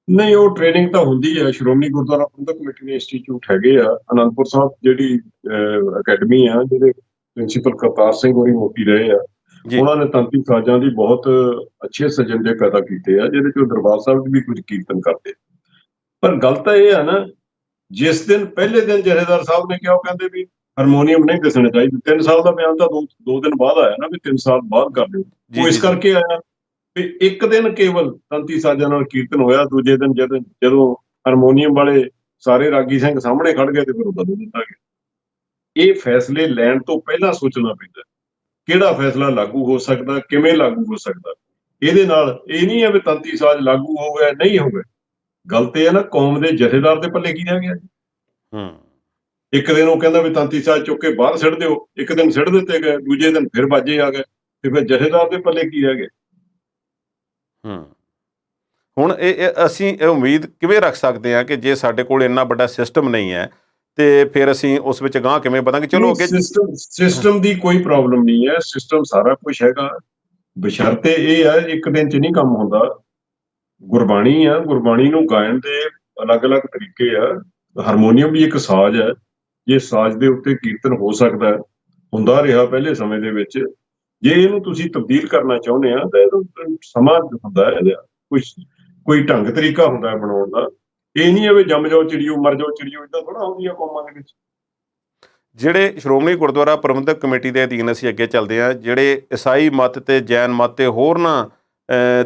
ਨਹੀਂ, ਉਹ ਟ੍ਰੇਨਿੰਗ ਤਾਂ ਹੁੰਦੀ ਹੈ। ਸ਼੍ਰੋਮਣੀ ਗੁਰਦੁਆਰਾ ਪ੍ਰਬੰਧਕ ਕਮੇਟੀ ਦੇ ਇੰਸਟੀਚਿਊਟ ਹੈਗੇ ਆ ਅਨੰਦਪੁਰ ਸਾਹਿਬ, ਜਿਹੜੀ ਅਕੈਡਮੀ ਆ, ਜਿਹਦੇ ਪ੍ਰਿੰਸੀਪਲ ਕਰਤਾਰ ਸਿੰਘ ਹੋਰੀ ਮੋਤੀ ਰਹੇ ਆ, ਉਹਨਾਂ ਨੇ 33 ਸਾਜ਼ਾਂ ਦੀ ਬਹੁਤ ਅੱਛੇ ਸਜੰਦੇ ਪੈਦਾ ਕੀਤੇ ਆ, ਜਿਹਦੇ ਚ ਦਰਬਾਰ ਸਾਹਿਬ ਚ ਵੀ ਕੁਝ ਕੀਰਤਨ ਕਰਦੇ। ਪਰ ਗੱਲ ਤਾਂ ਇਹ ਆ ਨਾ, ਜਿਸ ਦਿਨ ਪਹਿਲੇ ਦਿਨ ਜਥੇਦਾਰ ਸਾਹਿਬ ਨੇ ਕਿਹਾ, ਉਹ ਕਹਿੰਦੇ ਵੀ ਹਾਰਮੋਨੀਅਮ ਨਹੀਂ ਦੱਸਣੇ ਚਾਹੀਦੇ। 3 ਸਾਲ ਦਾ ਬਿਆਨ ਤਾਂ 2 ਦਿਨ ਬਾਅਦ ਆਇਆ ਨਾ, ਵੀ 3 ਸਾਲ ਬਾਅਦ ਕਰ ਲਿਓ। ਉਹ ਇਸ ਕਰਕੇ ਆਇਆ ਵੀ ਇੱਕ ਦਿਨ ਕੇਵਲ 33 ਸਾਜ਼ਾਂ ਨਾਲ ਕੀਰਤਨ ਹੋਇਆ, ਦੂਜੇ ਦਿਨ ਜਦੋਂ ਹਾਰਮੋਨੀਅਮ ਵਾਲੇ ਸਾਰੇ ਰਾਗੀ ਸਿੰਘ ਸਾਹਮਣੇ ਖੜ ਗਏ ਤੇ ਫਿਰ ਉਹ ਬਦਲ ਦਿੱਤਾ ਗਿਆ। ਇਹ ਫੈਸਲੇ ਲੈਣ ਤੋਂ ਪਹਿਲਾਂ ਸੋਚਣਾ ਪੈਂਦਾ ਕਿਹੜਾ ਫੈਸਲਾ ਲਾਗੂ ਹੋ ਸਕਦਾ, ਕਿਵੇਂ ਲਾਗੂ ਹੋ ਸਕਦਾ। ਇਹਦੇ ਨਾਲ ਇਹ ਨਹੀਂ ਹੈ ਵੀ 33 ਸਾਜ਼ ਲਾਗੂ ਹੋ ਗਏ, ਨਹੀਂ ਹੋ ਗਏ। ਗੱਲ ਤੇ ਇਹ ਨਾ, ਕੌਮ ਦੇ ਜਥੇਦਾਰ ਦੇ ਪੱਲੇ ਕੀ ਰਹਿ ਗਿਆ। ਇੱਕ ਦਿਨ ਉਹ ਕਹਿੰਦਾ ਵੀ 33 ਸਾਜ਼ ਚੁੱਕ ਕੇ ਬਾਹਰ ਸਿੱਟ ਦਿਓ, ਇੱਕ ਦਿਨ ਸਿੱਟ ਦਿੱਤੇ ਗਏ, ਦੂਜੇ ਦਿਨ ਫਿਰ ਬਾਜੇ ਆ ਗਏ, ਤੇ ਫਿਰ ਜਥੇਦਾਰ ਦੇ ਪੱਲੇ ਕੀ ਰਹਿ ਗਏ। ਹੁਣ ਅਸੀਂ ਇਹ ਉਮੀਦ ਕਿਵੇਂ ਰੱਖ ਸਕਦੇ ਹਾਂ ਕਿ ਜੇ ਸਾਡੇ ਕੋਲ ਇੰਨਾ ਵੱਡਾ ਸਿਸਟਮ ਨਹੀਂ ਹੈ ਤੇ ਫਿਰ ਅਸੀਂ ਉਸ ਵਿੱਚ ਅਗਾਂਹ ਕਿਵੇਂ ਵਧਾਂਗੇ? ਚਲੋ ਅੱਗੇ ਸਿਸਟਮ ਦੀ ਕੋਈ ਪ੍ਰੋਬਲਮ ਨਹੀਂ ਹੈ, ਸਿਸਟਮ ਸਾਰਾ ਕੁਝ ਹੈਗਾ, ਬਸ਼ਰਤੇ ਇਹ ਆ ਇੱਕ ਦਿਨ ਚ ਨਹੀਂ ਕੰਮ ਹੁੰਦਾ। ਗੁਰਬਾਣੀ ਆ, ਗੁਰਬਾਣੀ ਨੂੰ ਗਾਇਨ ਦੇ ਅਲੱਗ-ਅਲੱਗ ਤਰੀਕੇ ਆ। ਹਾਰਮੋਨੀਅਮ ਵੀ ਇੱਕ ਸਾਜ਼ ਹੈ, ਜੇ ਸਾਜ਼ ਦੇ ਉੱਤੇ ਕੀਰਤਨ ਹੋ ਸਕਦਾ, ਹੁੰਦਾ ਰਿਹਾ ਪਹਿਲੇ ਸਮੇਂ ਦੇ ਵਿੱਚ। ਜੇ ਇਹਨੂੰ ਤੁਸੀਂ ਤਬਦੀਲ ਕਰਨਾ ਚਾਹੁੰਦੇ ਆ ਤਾਂ ਇਹਨੂੰ ਸਮਾਂ ਹੁੰਦਾ ਹੈ, ਕੋਈ ਢੰਗ ਤਰੀਕਾ ਹੁੰਦਾ ਹੈ ਬਣਾਉਣ ਦਾ। ਇਹ ਨਹੀਂ ਹੈ ਵੀ ਜੰਮ ਜਾਓ ਚਿੜੀਓ, ਮਰ ਜਾਓ ਚਿੜੀਓ, ਏਦਾਂ ਥੋੜਾ ਹੁੰਦੀਆਂ ਕੌਮਾਂ ਦੇ ਵਿੱਚ। ਜਿਹੜੇ ਸ਼੍ਰੋਮਣੀ ਗੁਰਦੁਆਰਾ ਪ੍ਰਬੰਧਕ ਕਮੇਟੀ ਦੇ ਅਧੀਨ ਅਸੀਂ ਅੱਗੇ ਚੱਲਦੇ ਹਾਂ, ਜਿਹੜੇ ਈਸਾਈ ਮਤ ਤੇ ਜੈਨ ਮਤ ਤੇ ਹੋਰਨਾਂ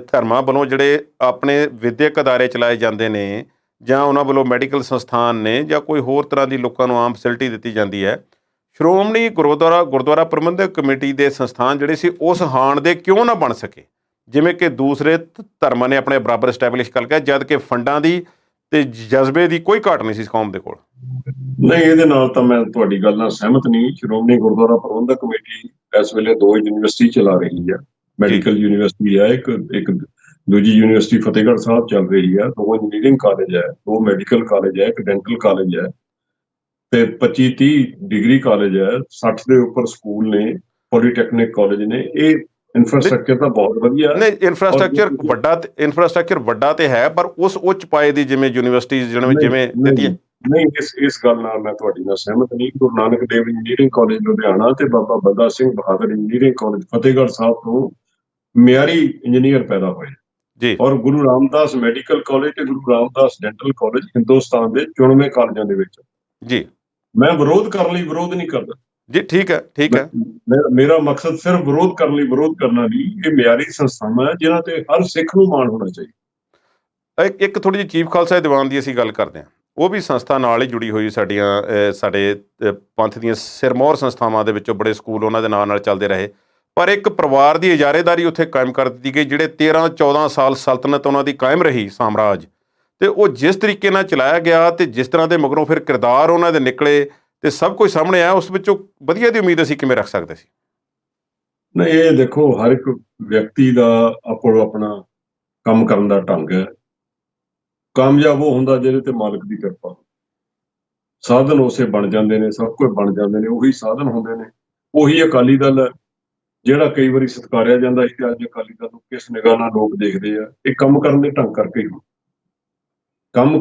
ਧਰਮਾਂ ਵੱਲੋਂ ਜਿਹੜੇ ਆਪਣੇ ਵਿੱਦਿਅਕ ਅਦਾਰੇ ਚਲਾਏ ਜਾਂਦੇ ਨੇ, ਜਾਂ ਉਹਨਾਂ ਵੱਲੋਂ ਮੈਡੀਕਲ ਸੰਸਥਾਨ ਨੇ, ਜਾਂ ਕੋਈ ਹੋਰ ਤਰ੍ਹਾਂ ਦੀ ਲੋਕਾਂ ਨੂੰ ਆਮ ਫੈਸਿਲਿਟੀ ਦਿੱਤੀ ਜਾਂਦੀ ਹੈ, ਸ਼੍ਰੋਮਣੀ ਗੁਰਦੁਆਰਾ ਪ੍ਰਬੰਧਕ ਕਮੇਟੀ ਦੇ ਸੰਸਥਾਨ ਜਿਹੜੇ ਸੀ ਉਸ ਹਾਣ ਦੇ ਕਿਉਂ ਨਾ ਬਣ ਸਕੇ? ਜਿਵੇਂ ਕਿ ਦੂਸਰੇ ਧਰਮਾਂ ਨੇ ਆਪਣੇ ਬਰਾਬਰ ਐਸਟੈਬਲਿਸ਼ ਕਰ ਲਿਆ, ਜਦ ਕਿ ਫੰਡਾਂ ਦੀ ਤੇ ਜਜ਼ਬੇ ਦੀ ਕੋਈ ਘਾਟ ਨਹੀਂ ਸੀ ਇਸ ਕੌਮ ਦੇ ਕੋਲ। ਨਹੀਂ, ਇਹਦੇ ਨਾਲ ਤਾਂ ਮੈਂ ਤੁਹਾਡੀ ਗੱਲ ਨਾਲ ਸਹਿਮਤ ਨਹੀਂ। ਸ਼੍ਰੋਮਣੀ ਗੁਰਦੁਆਰਾ ਪ੍ਰਬੰਧਕ ਕਮੇਟੀ ਇਸ ਵੇਲੇ ਦੋ ਯੂਨੀਵਰਸਿਟੀ ਚਲਾ ਰਹੀ ਹੈ। ਮੈਡੀਕਲ ਯੂਨੀਵਰਸਿਟੀ ਹੈ, ਇੱਕ ਦੂਜੀ ਯੂਨੀਵਰਸਿਟੀ ਫਤਿਹਗੜ੍ਹ ਸਾਹਿਬ ਚੱਲ ਰਹੀ ਹੈ, ਦੋ ਇੰਜੀਨੀਅਰਿੰਗ ਕਾਲਜ ਹੈ, ਦੋ ਮੈਡੀਕਲ ਕਾਲਜ ਹੈ, ਇੱਕ ਡੈਂਟਲ ਕਾਲਜ ਹੈ ਤੇ 25-30 ਡਿਗਰੀ ਕਾਲਜ ਹੈ, 60 ਦੇ ਉੱਪਰ ਸਕੂਲ ਨੇ, ਪੋਲੀਟੈਕਨਿਕ ਕਾਲਜ ਨੇ। ਇਹ ਇਨਫਰਾਸਟ੍ਰਕਚਰ ਤਾਂ ਬਹੁਤ ਵਧੀਆ ਹੈ। ਨਹੀਂ, ਇਨਫਰਾਸਟ੍ਰਕਚਰ ਵੱਡਾ ਤੇ ਹੈ, ਪਰ ਉਸ ਉੱਚ ਪਾਏ ਦੀ ਜਿਵੇਂ ਯੂਨੀਵਰਸਿਟੀ ਜਿਵੇਂ ਦਿੱਤੀਆਂ। ਨਹੀਂ, ਇਸ ਗੱਲ ਨਾਲ ਮੈਂ ਤੁਹਾਡੀ ਨਾਲ ਸਹਿਮਤ ਨਹੀਂ। ਗੁਰੂ ਨਾਨਕ ਦੇਵ ਇੰਜੀਨੀਅਰਿੰਗ ਕਾਲਜ ਲੁਧਿਆਣਾ ਤੇ ਬਾਬਾ ਬੰਦਾ ਸਿੰਘ ਬਹਾਦਰ ਇੰਜੀਨੀਅਰਿੰਗ ਕਾਲਜ ਫਤਿਹਗੜ੍ਹ ਸਾਹਿਬ ਤੋਂ ਮਿਆਰੀ ਇੰਜੀਨੀਅਰ ਪੈਦਾ ਹੋਏ ਜੀ। ਔਰ ਗੁਰੂ ਰਾਮਦਾਸ ਮੈਡੀਕਲ ਕਾਲਜ ਤੇ ਗੁਰੂ ਰਾਮਦਾਸ ਡੈਂਟਲ ਕਾਲਜ ਹਿੰਦੁਸਤਾਨ ਦੇ ਚੁਣਵੇਂ ਕਾਲਜਾਂ ਦੇ ਵਿੱਚ। ਜੀ, ਮੈਂ ਵਿਰੋਧ ਕਰਨ ਲਈ ਵਿਰੋਧ ਨਹੀਂ ਕਰਦਾ ਜੀ, ਠੀਕ ਹੈ। ਮੇਰਾ ਮਕਸਦ ਸਿਰਫ ਵਿਰੋਧ ਕਰਨ ਲਈ ਵਿਰੋਧ ਕਰਨਾ ਨਹੀਂ। ਇਹ ਮਿਆਰੀ ਸੰਸਥਾਵਾਂ ਹੈ ਜਿਨ੍ਹਾਂ ਤੇ ਹਰ ਸਿੱਖ ਨੂੰ ਮਾਣ ਹੋਣਾ ਚਾਹੀਦਾ। ਇੱਕ ਥੋੜੀ ਜਿਹੀ ਚੀਫ ਖਾਲਸਾ ਦੀਵਾਨ ਦੀ ਅਸੀਂ ਗੱਲ ਕਰਦੇ ਹਾਂ, ਉਹ ਵੀ ਸੰਸਥਾ ਨਾਲ ਹੀ ਜੁੜੀ ਹੋਈ ਸਾਡੇ ਪੰਥ ਦੀਆਂ ਸਿਰਮੌਰ ਸੰਸਥਾਵਾਂ ਦੇ ਵਿੱਚੋਂ ਬੜੇ ਸਕੂਲ ਉਹਨਾਂ ਦੇ ਨਾਲ ਚੱਲਦੇ ਰਹੇ, ਪਰ ਇੱਕ ਪਰਿਵਾਰ ਦੀ ਇਜਾਰੇਦਾਰੀ ਉੱਥੇ ਕਾਇਮ ਕਰ ਦਿੱਤੀ ਗਈ। ਜਿਹੜੇ 13-14 ਸਾਲ ਸਲਤਨਤ ਉਹਨਾਂ ਦੀ ਕਾਇਮ ਰਹੀ, ਸਾਮਰਾਜ, ਤੇ ਉਹ ਜਿਸ ਤਰੀਕੇ ਨਾਲ ਚਲਾਇਆ ਗਿਆ ਤੇ ਜਿਸ ਤਰ੍ਹਾਂ ਦੇ ਮਗਰੋਂ ਫਿਰ ਕਿਰਦਾਰ ਉਹਨਾਂ ਦੇ ਨਿਕਲੇ ਤੇ ਸਭ ਕੁਝ ਸਾਹਮਣੇ ਆਇਆ, ਉਸ ਵਿੱਚੋਂ ਵਧੀਆ ਦੀ ਉਮੀਦ ਅਸੀਂ ਕਿਵੇਂ ਰੱਖ ਸਕਦੇ ਸੀ? ਨਹੀਂ, ਇਹ ਦੇਖੋ, ਹਰ ਇੱਕ ਵਿਅਕਤੀ ਦਾ ਆਪੋ ਆਪਣਾ ਕੰਮ ਕਰਨ ਦਾ ਢੰਗ ਹੈ। ਕਾਮਯਾਬ ਉਹ ਹੁੰਦਾ ਜਿਹਦੇ ਤੇ ਮਾਲਕ ਦੀ ਕਿਰਪਾ। ਸਾਧਨ ਉਸੇ ਬਣ ਜਾਂਦੇ ਨੇ, ਸਭ ਕੁਝ ਬਣ ਜਾਂਦੇ ਨੇ, ਉਹੀ ਸਾਧਨ ਹੁੰਦੇ ਨੇ। ਉਹੀ ਅਕਾਲੀ ਦਲ ਹੈ ਜਿਹੜਾ ਕਈ ਵਾਰੀ ਸਤਿਕਾਰਿਆ ਜਾਂਦਾ ਸੀ ਤੇ ਅੱਜ ਅਕਾਲੀ ਦਲ ਨੂੰ ਕਿਸ ਨਿਗਾਹ ਨਾਲ ਲੋਕ ਦੇਖਦੇ ਆ। ਇਹ ਕੰਮ ਕਰਨ ਦੇ ਢੰਗ ਕਰਕੇ ਹੀ ਕੰਮ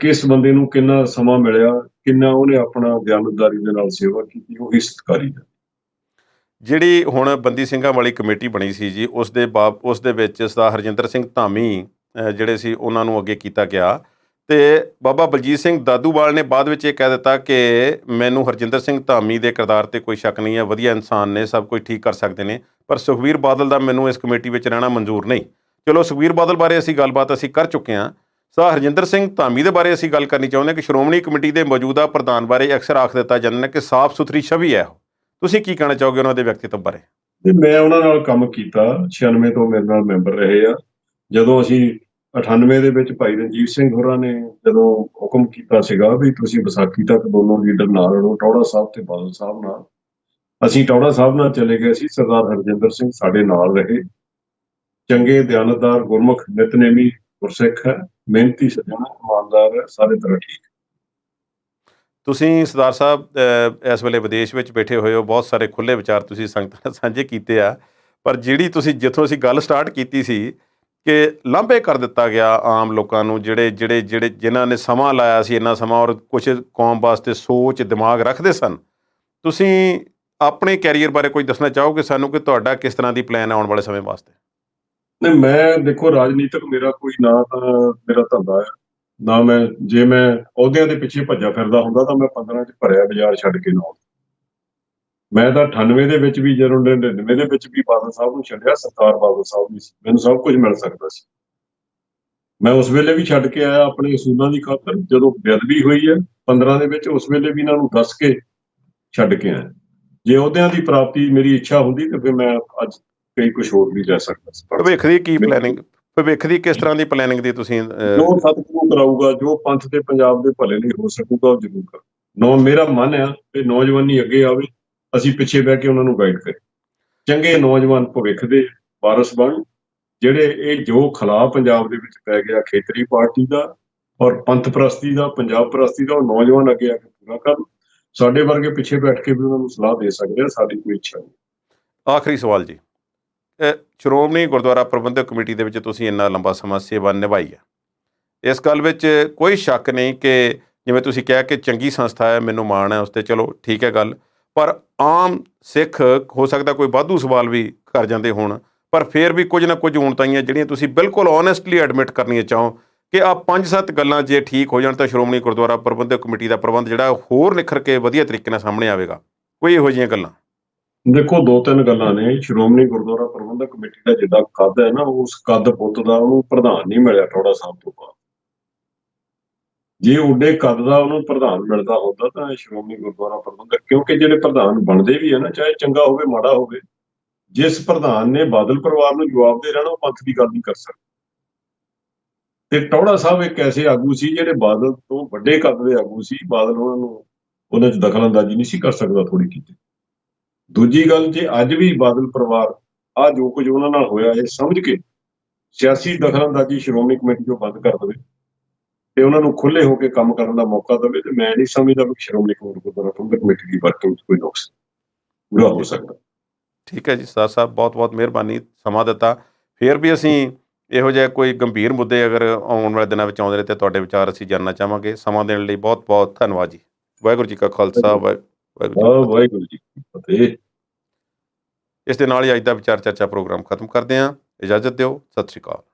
ਕਿਸ ਬੰਦੇ ਨੂੰ ਕਿੰਨਾ ਸਮਾਂ ਮਿਲਿਆ, ਕਿੰਨਾ ਉਹਨੇ ਆਪਣਾ ਦਿਆਨਤਦਾਰੀ ਦੇ ਨਾਲ ਸੇਵਾ ਕੀਤੀ, ਉਹੀ ਸਤਿਕਾਰੀ ਹੈ। ਜਿਹੜੀ ਹੁਣ ਬੰਦੀ ਸਿੰਘਾਂ ਵਾਲੀ ਕਮੇਟੀ ਬਣੀ ਸੀ ਜੀ, ਉਸ ਦੇ ਵਿੱਚ ਸਰਦਾਰ ਹਰਜਿੰਦਰ ਸਿੰਘ ਧਾਮੀ ਜਿਹੜੇ ਸੀ ਉਹਨਾਂ ਨੂੰ ਅੱਗੇ ਕੀਤਾ ਗਿਆ, ਤੇ ਬਾਬਾ ਬਲਜੀਤ ਸਿੰਘ ਦਾਦੂਵਾਲ ਨੇ ਬਾਅਦ ਵਿੱਚ ਇਹ ਕਹਿ ਦਿੱਤਾ ਕਿ ਮੈਨੂੰ ਹਰਜਿੰਦਰ ਸਿੰਘ ਧਾਮੀ ਦੇ ਕਿਰਦਾਰ ਤੇ ਕੋਈ ਸ਼ੱਕ ਨਹੀਂ ਹੈ, ਵਧੀਆ ਇਨਸਾਨ ਨੇ, ਸਭ ਕੁਝ ਠੀਕ ਕਰ ਸਕਦੇ ਨੇ, ਪਰ ਸੁਖਬੀਰ ਬਾਦਲ ਦਾ ਮੈਨੂੰ ਇਸ ਕਮੇਟੀ ਵਿੱਚ ਰਹਿਣਾ ਮਨਜ਼ੂਰ ਨਹੀਂ। ਚਲੋ, ਸੁਖਬੀਰ ਬਾਦਲ ਬਾਰੇ ਅਸੀਂ ਗੱਲਬਾਤ ਕਰ ਚੁੱਕੇ ਹਾਂ। ਸਰਦਾਰ ਹਰਜਿੰਦਰ ਸਿੰਘ ਧਾਮੀ ਦੇ ਬਾਰੇ ਅਸੀਂ ਗੱਲ ਕਰਨੀ ਚਾਹੁੰਦੇ ਹਾਂ ਕਿ ਸ਼੍ਰੋਮਣੀ ਕਮੇਟੀ ਦੇ ਮੌਜੂਦਾ ਪ੍ਰਧਾਨ ਬਾਰੇ ਅਕਸਰ ਆਖ ਦਿੱਤਾ ਜਾਂਦਾ ਕਿ ਸਾਫ਼ ਸੁਥਰੀ ਛਵੀ ਹੈ। ਤੁਸੀਂ ਕੀ ਕਹਿਣਾ ਚਾਹੋਗੇ ਉਹਨਾਂ ਦੇ ਵਿਅਕਤੀਤਵ ਬਾਰੇ? ਮੈਂ ਉਹਨਾਂ ਨਾਲ ਕੰਮ ਕੀਤਾ, 96 ਤੋਂ ਮੇਰੇ ਨਾਲ ਮੈਂਬਰ ਰਹੇ ਆ। ਜਦੋਂ ਅਸੀਂ 98 ਦੇ ਵਿੱਚ ਭਾਈ ਰਣਜੀਤ ਸਿੰਘ ਹੋਰਾਂ ਨੇ ਜਦੋਂ ਹੁਕਮ ਕੀਤਾ ਸੀਗਾ ਵੀ ਤੁਸੀਂ ਵਿਸਾਖੀ ਤੱਕ ਦੋਨੋਂ ਲੀਡਰ ਨਾਲ ਰਹੋ, ਟੌਹੜਾ ਸਾਹਿਬ ਤੇ ਬਾਦਲ ਸਾਹਿਬ ਨਾਲ, ਅਸੀਂ ਟੌਹੜਾ ਸਾਹਿਬ ਨਾਲ ਚਲੇ ਗਏ ਸੀ। ਸਰਦਾਰ ਹਰਜਿੰਦਰ ਸਿੰਘ ਸਾਡੇ ਨਾਲ ਰਹੇ। ਚੰਗੇ, ਦਿਆਨਤਦਾਰ, ਗੁਰਮੁਖ, ਨਿਤਨੇਮੀ ਗੁਰਸਿੱਖ ਹੈ, ਮਿਹਨਤੀ ਸੱਜਣ, ਇਮਾਨਦਾਰ ਹੈ, ਸਾਰੇ ਤਰ੍ਹਾਂ ਠੀਕ। ਤੁਸੀਂ ਸਰਦਾਰ ਸਾਹਿਬ ਇਸ ਵੇਲੇ ਵਿਦੇਸ਼ ਵਿੱਚ ਬੈਠੇ ਹੋਏ ਹੋ, ਬਹੁਤ ਸਾਰੇ ਖੁੱਲ੍ਹੇ ਵਿਚਾਰ ਤੁਸੀਂ ਸੰਗਤਾਂ ਨਾਲ ਸਾਂਝੇ ਕੀਤੇ ਆ, ਪਰ ਜਿਹੜੀ ਜਿੱਥੋਂ ਅਸੀਂ ਗੱਲ ਸਟਾਰਟ ਕੀਤੀ ਸੀ ਕਿ ਲਾਂਭੇ ਕਰ ਦਿੱਤਾ ਗਿਆ ਆਮ ਲੋਕਾਂ ਨੂੰ, ਜਿਨ੍ਹਾਂ ਨੇ ਸਮਾਂ ਲਾਇਆ ਸੀ, ਇੰਨਾ ਸਮਾਂ, ਔਰ ਕੁਛ ਕੌਮ ਵਾਸਤੇ ਸੋਚ ਦਿਮਾਗ ਰੱਖਦੇ ਸਨ। ਤੁਸੀਂ ਆਪਣੇ ਕੈਰੀਅਰ ਬਾਰੇ ਕੁਝ ਦੱਸਣਾ ਚਾਹੋਗੇ ਸਾਨੂੰ ਕਿ ਤੁਹਾਡਾ ਕਿਸ ਤਰ੍ਹਾਂ ਦੀ ਪਲਾਨ ਹੈ ਆਉਣ ਵਾਲੇ ਸਮੇਂ ਵਾਸਤੇ? ਨਹੀਂ, ਮੈਂ ਦੇਖੋ, ਰਾਜਨੀਤਿਕ ਮੇਰਾ ਕੋਈ ਨਾ ਤਾਂ ਮੇਰਾ ਧੰਦਾ ਹੈ ਨਾ। ਜੇ ਮੈਂ ਅਹੁਦਿਆਂ ਦੇ ਪਿੱਛੇ ਭੱਜਾ ਫਿਰਦਾ ਹੁੰਦਾ ਤਾਂ ਮੈਂ 15 ਚ ਭਰਿਆ ਬਾਜ਼ਾਰ ਛੱਡ ਕੇ ਨਾ। ਮੈਂ ਤਾਂ 98 ਦੇ ਵਿੱਚ ਵੀ, ਜਦੋਂ 99 ਦੇ ਵਿੱਚ ਵੀ ਬਾਦਲ ਸਾਹਿਬ ਨੂੰ ਛੱਡਿਆ, ਸਰਦਾਰ ਬਾਦਲ ਸਾਹਿਬ ਨਹੀਂ ਸੀ, ਮੈਨੂੰ ਸਭ ਕੁਝ ਮਿਲ ਸਕਦਾ ਸੀ। ਮੈਂ ਉਸ ਵੇਲੇ ਵੀ ਛੱਡ ਕੇ ਆਇਆ ਆਪਣੇ ਅਸੂਲਾਂ ਦੀ ਖਾਤਰ। ਜਦੋਂ ਬੇਅਦਬੀ ਹੋਈ ਹੈ 15 ਦੇ ਵਿੱਚ, ਉਸ ਵੇਲੇ ਵੀ ਇਹਨਾਂ ਨੂੰ ਦੱਸ ਕੇ ਛੱਡ ਕੇ ਆਇਆ। ਜੇ ਅਹੁਦਿਆਂ ਦੀ ਪ੍ਰਾਪਤੀ ਮੇਰੀ ਇੱਛਾ ਹੁੰਦੀ ਤਾਂ ਫਿਰ ਮੈਂ ਅੱਜ ਕਈ ਕੁਝ ਹੋਰ ਵੀ ਲੈ ਸਕਦਾ ਸੀ। ਭਵਿੱਖ ਦੀ ਕੀ ਪਲੈਨਿੰਗ, ਭਵਿੱਖ ਦੀ ਕਿਸ ਤਰ੍ਹਾਂ ਦੀ ਪਲੈਨਿੰਗ ਦੀ ਤੁਸੀਂ? ਜੋ ਸਤਿਗੁਰੂ ਕਰਾਊਗਾ, ਜੋ ਪੰਥ ਤੇ ਪੰਜਾਬ ਦੇ ਭਲੇ ਲਈ ਹੋ ਸਕੂਗਾ, ਉਹ ਜ਼ਰੂਰ ਕਰ। ਮੇਰਾ ਮਨ ਆ ਕਿ ਨੌਜਵਾਨੀ ਅੱਗੇ ਆਵੇ, ਅਸੀਂ ਪਿੱਛੇ ਬਹਿ ਕੇ ਉਹਨਾਂ ਨੂੰ ਗਾਈਡ ਕਰੀਏ। ਚੰਗੇ ਨੌਜਵਾਨ ਭਵਿੱਖ ਦੇ ਵਾਰਸ ਬਣ, ਜਿਹੜੇ ਇਹ ਜੋ ਖਲਾ ਪੰਜਾਬ ਦੇ ਵਿੱਚ ਪੈ ਗਿਆ ਖੇਤਰੀ ਪਾਰਟੀ ਦਾ ਔਰ ਪੰਥ ਪ੍ਰਸਤੀ ਦਾ, ਪੰਜਾਬ ਪ੍ਰਸਤੀ ਦਾ, ਉਹ ਨੌਜਵਾਨ ਅੱਗੇ ਆ ਕੇ ਪੂਰਾ ਕਰਨ। ਸਾਡੇ ਵਰਗੇ ਪਿੱਛੇ ਬੈਠ ਕੇ ਵੀ ਉਹਨਾਂ ਨੂੰ ਸਲਾਹ ਦੇ ਸਕਦੇ ਆ, ਸਾਡੀ ਕੋਈ ਇੱਛਾ ਨਹੀਂ। ਆਖਰੀ ਸਵਾਲ ਜੀ, ਸ਼੍ਰੋਮਣੀ ਗੁਰਦੁਆਰਾ ਪ੍ਰਬੰਧਕ ਕਮੇਟੀ ਦੇ ਵਿੱਚ ਤੁਸੀਂ ਇੰਨਾ ਲੰਬਾ ਸਮਾਂ ਸੇਵਾ ਨਿਭਾਈ ਹੈ, ਇਸ ਗੱਲ ਵਿੱਚ ਕੋਈ ਸ਼ੱਕ ਨਹੀਂ ਕਿ ਜਿਵੇਂ ਤੁਸੀਂ ਕਿਹਾ ਕਿ ਚੰਗੀ ਸੰਸਥਾ ਹੈ, ਮੈਨੂੰ ਮਾਣ ਹੈ ਉਸ 'ਤੇ, ਚਲੋ ਠੀਕ ਹੈ ਗੱਲ, ਪਰ ਆਮ ਸਿੱਖ ਹੋ ਸਕਦਾ ਕੋਈ ਵਾਧੂ ਸਵਾਲ ਵੀ ਕਰ ਜਾਂਦੇ ਹੋਣ, ਪਰ ਫਿਰ ਵੀ ਕੁਝ ਨਾ ਕੁਝ ਊਣਤਾਈਆਂ ਜਿਹੜੀਆਂ ਤੁਸੀਂ ਬਿਲਕੁਲ ਓਨੈਸਟਲੀ ਐਡਮਿਟ ਕਰਨੀਆਂ ਚਾਹੋ ਕਿ ਆਹ 5-7 ਗੱਲਾਂ ਜੇ ਠੀਕ ਹੋ ਜਾਣ ਤਾਂ ਸ਼੍ਰੋਮਣੀ ਗੁਰਦੁਆਰਾ ਪ੍ਰਬੰਧਕ ਕਮੇਟੀ ਦਾ ਪ੍ਰਬੰਧ ਜਿਹੜਾ ਹੋਰ ਨਿਖਰ ਕੇ ਵਧੀਆ ਤਰੀਕੇ ਨਾਲ ਸਾਹਮਣੇ ਆਵੇਗਾ, ਕੋਈ ਇਹੋ ਜਿਹੀਆਂ ਗੱਲਾਂ? ਦੇਖੋ, 2-3 ਗੱਲਾਂ ਨੇ। ਸ਼੍ਰੋਮਣੀ ਗੁਰਦੁਆਰਾ ਪ੍ਰਬੰਧਕ ਕਮੇਟੀ ਦਾ ਜਿੱਦਾਂ ਕੱਦ ਹੈ ਨਾ, ਉਸ ਕੱਦ ਪੁੱਤ ਦਾ ਉਹਨੂੰ ਪ੍ਰਧਾਨ ਨਹੀਂ ਮਿਲਿਆ ਟੌਹੜਾ ਸਾਹਿਬ ਤੋਂ ਬਾਅਦ। ਜੇ ਉੱਡੇ ਕੱਦ ਦਾ ਉਹਨੂੰ ਪ੍ਰਧਾਨ ਮਿਲਦਾ ਹੁੰਦਾ ਤਾਂ ਸ਼੍ਰੋਮਣੀ ਗੁਰਦੁਆਰਾ ਪ੍ਰਬੰਧਕ, ਕਿਉਂਕਿ ਜਿਹੜੇ ਪ੍ਰਧਾਨ ਬਣਦੇ ਵੀ ਹੈ ਨਾ, ਚਾਹੇ ਚੰਗਾ ਹੋਵੇ ਮਾੜਾ ਹੋਵੇ, ਜਿਸ ਪ੍ਰਧਾਨ ਨੇ ਬਾਦਲ ਪਰਿਵਾਰ ਨੂੰ ਜਵਾਬ ਦੇ ਰਹਿਣਾ ਉਹ ਪੰਥ ਦੀ ਗੱਲ ਨਹੀਂ ਕਰ ਸਕਦਾ। ਤੇ ਟੌਹੜਾ ਸਾਹਿਬ ਇੱਕ ਐਸੇ ਆਗੂ ਸੀ ਜਿਹੜੇ ਬਾਦਲ ਤੋਂ ਵੱਡੇ ਕੱਦ ਦੇ ਆਗੂ ਸੀ। ਬਾਦਲ ਉਹਨਾਂ 'ਚ ਦਖਲ-ਅੰਦਾਜ਼ੀ ਨਹੀਂ ਸੀ ਕਰ ਸਕਦਾ ਥੋੜ੍ਹੀ ਕੀਤੀ। ਦੂਜੀ ਗੱਲ, ਜੇ ਅੱਜ ਵੀ ਬਾਦਲ ਪਰਿਵਾਰ ਆਹ ਜੋ ਕੁਝ ਉਹਨਾਂ ਨਾਲ ਹੋਇਆ ਇਹ ਸਮਝ ਕੇ ਸਿਆਸੀ ਦਖਲ-ਅੰਦਾਜ਼ੀ ਸ਼੍ਰੋਮਣੀ ਕਮੇਟੀ ਚੋਂ ਬੰਦ ਕਰ ਦੇਵੇ ਤੇ ਉਹਨਾਂ ਨੂੰ ਖੁੱਲ੍ਹੇ ਹੋ ਕੇ ਕੰਮ ਕਰਨ ਦਾ ਮੌਕਾ ਦੇਵੇ, ਤੇ ਮੈਂ ਨਹੀਂ ਸਮਝਦਾ ਵੀ ਸ਼੍ਰੋਮਣੀ ਗੁਰਦੁਆਰਾ ਪ੍ਰਬੰਧਕ ਕਮੇਟੀ ਦੀ ਵਰਕਿੰਗ 'ਚ ਕੋਈ ਨੁਕਸ ਪੂਰਾ ਹੋ ਸਕਦਾ। ਠੀਕ ਹੈ ਜੀ, ਸਰ ਸਾਹਿਬ ਬਹੁਤ ਬਹੁਤ ਮਿਹਰਬਾਨੀ ਸਮਾਂ ਦਿੱਤਾ। ਫਿਰ ਵੀ ਅਸੀਂ ਇਹੋ ਜਿਹੇ ਕੋਈ ਗੰਭੀਰ ਮੁੱਦੇ ਅਗਰ ਆਉਣ ਵਾਲੇ ਦਿਨਾਂ ਵਿੱਚ ਆਉਂਦੇ ਨੇ ਤਾਂ ਤੁਹਾਡੇ ਵਿਚਾਰ ਅਸੀਂ ਜਾਣਨਾ ਚਾਹਾਂਗੇ। ਸਮਾਂ ਦੇਣ ਲਈ ਬਹੁਤ ਬਹੁਤ ਧੰਨਵਾਦ ਜੀ। ਵਾਹਿਗੁਰੂ ਜੀ ਕਾ ਖਾਲਸਾ, ਵਾਹਿਗੁਰੂ ਜੀ ਕੀ ਫਤਿਹ। ਵਾਹਿਗੁਰੂ ਜੀ ਕੀ ਫਤਿਹ। ਇਸ ਦੇ ਨਾਲ ਹੀ ਅੱਜ ਦਾ ਵਿਚਾਰ ਚਰਚਾ ਪ੍ਰੋਗਰਾਮ ਖਤਮ ਕਰਦੇ ਹਾਂ। ਇਜਾਜ਼ਤ ਦਿਓ। ਸਤਿ ਸ਼੍ਰੀ ਅਕਾਲ।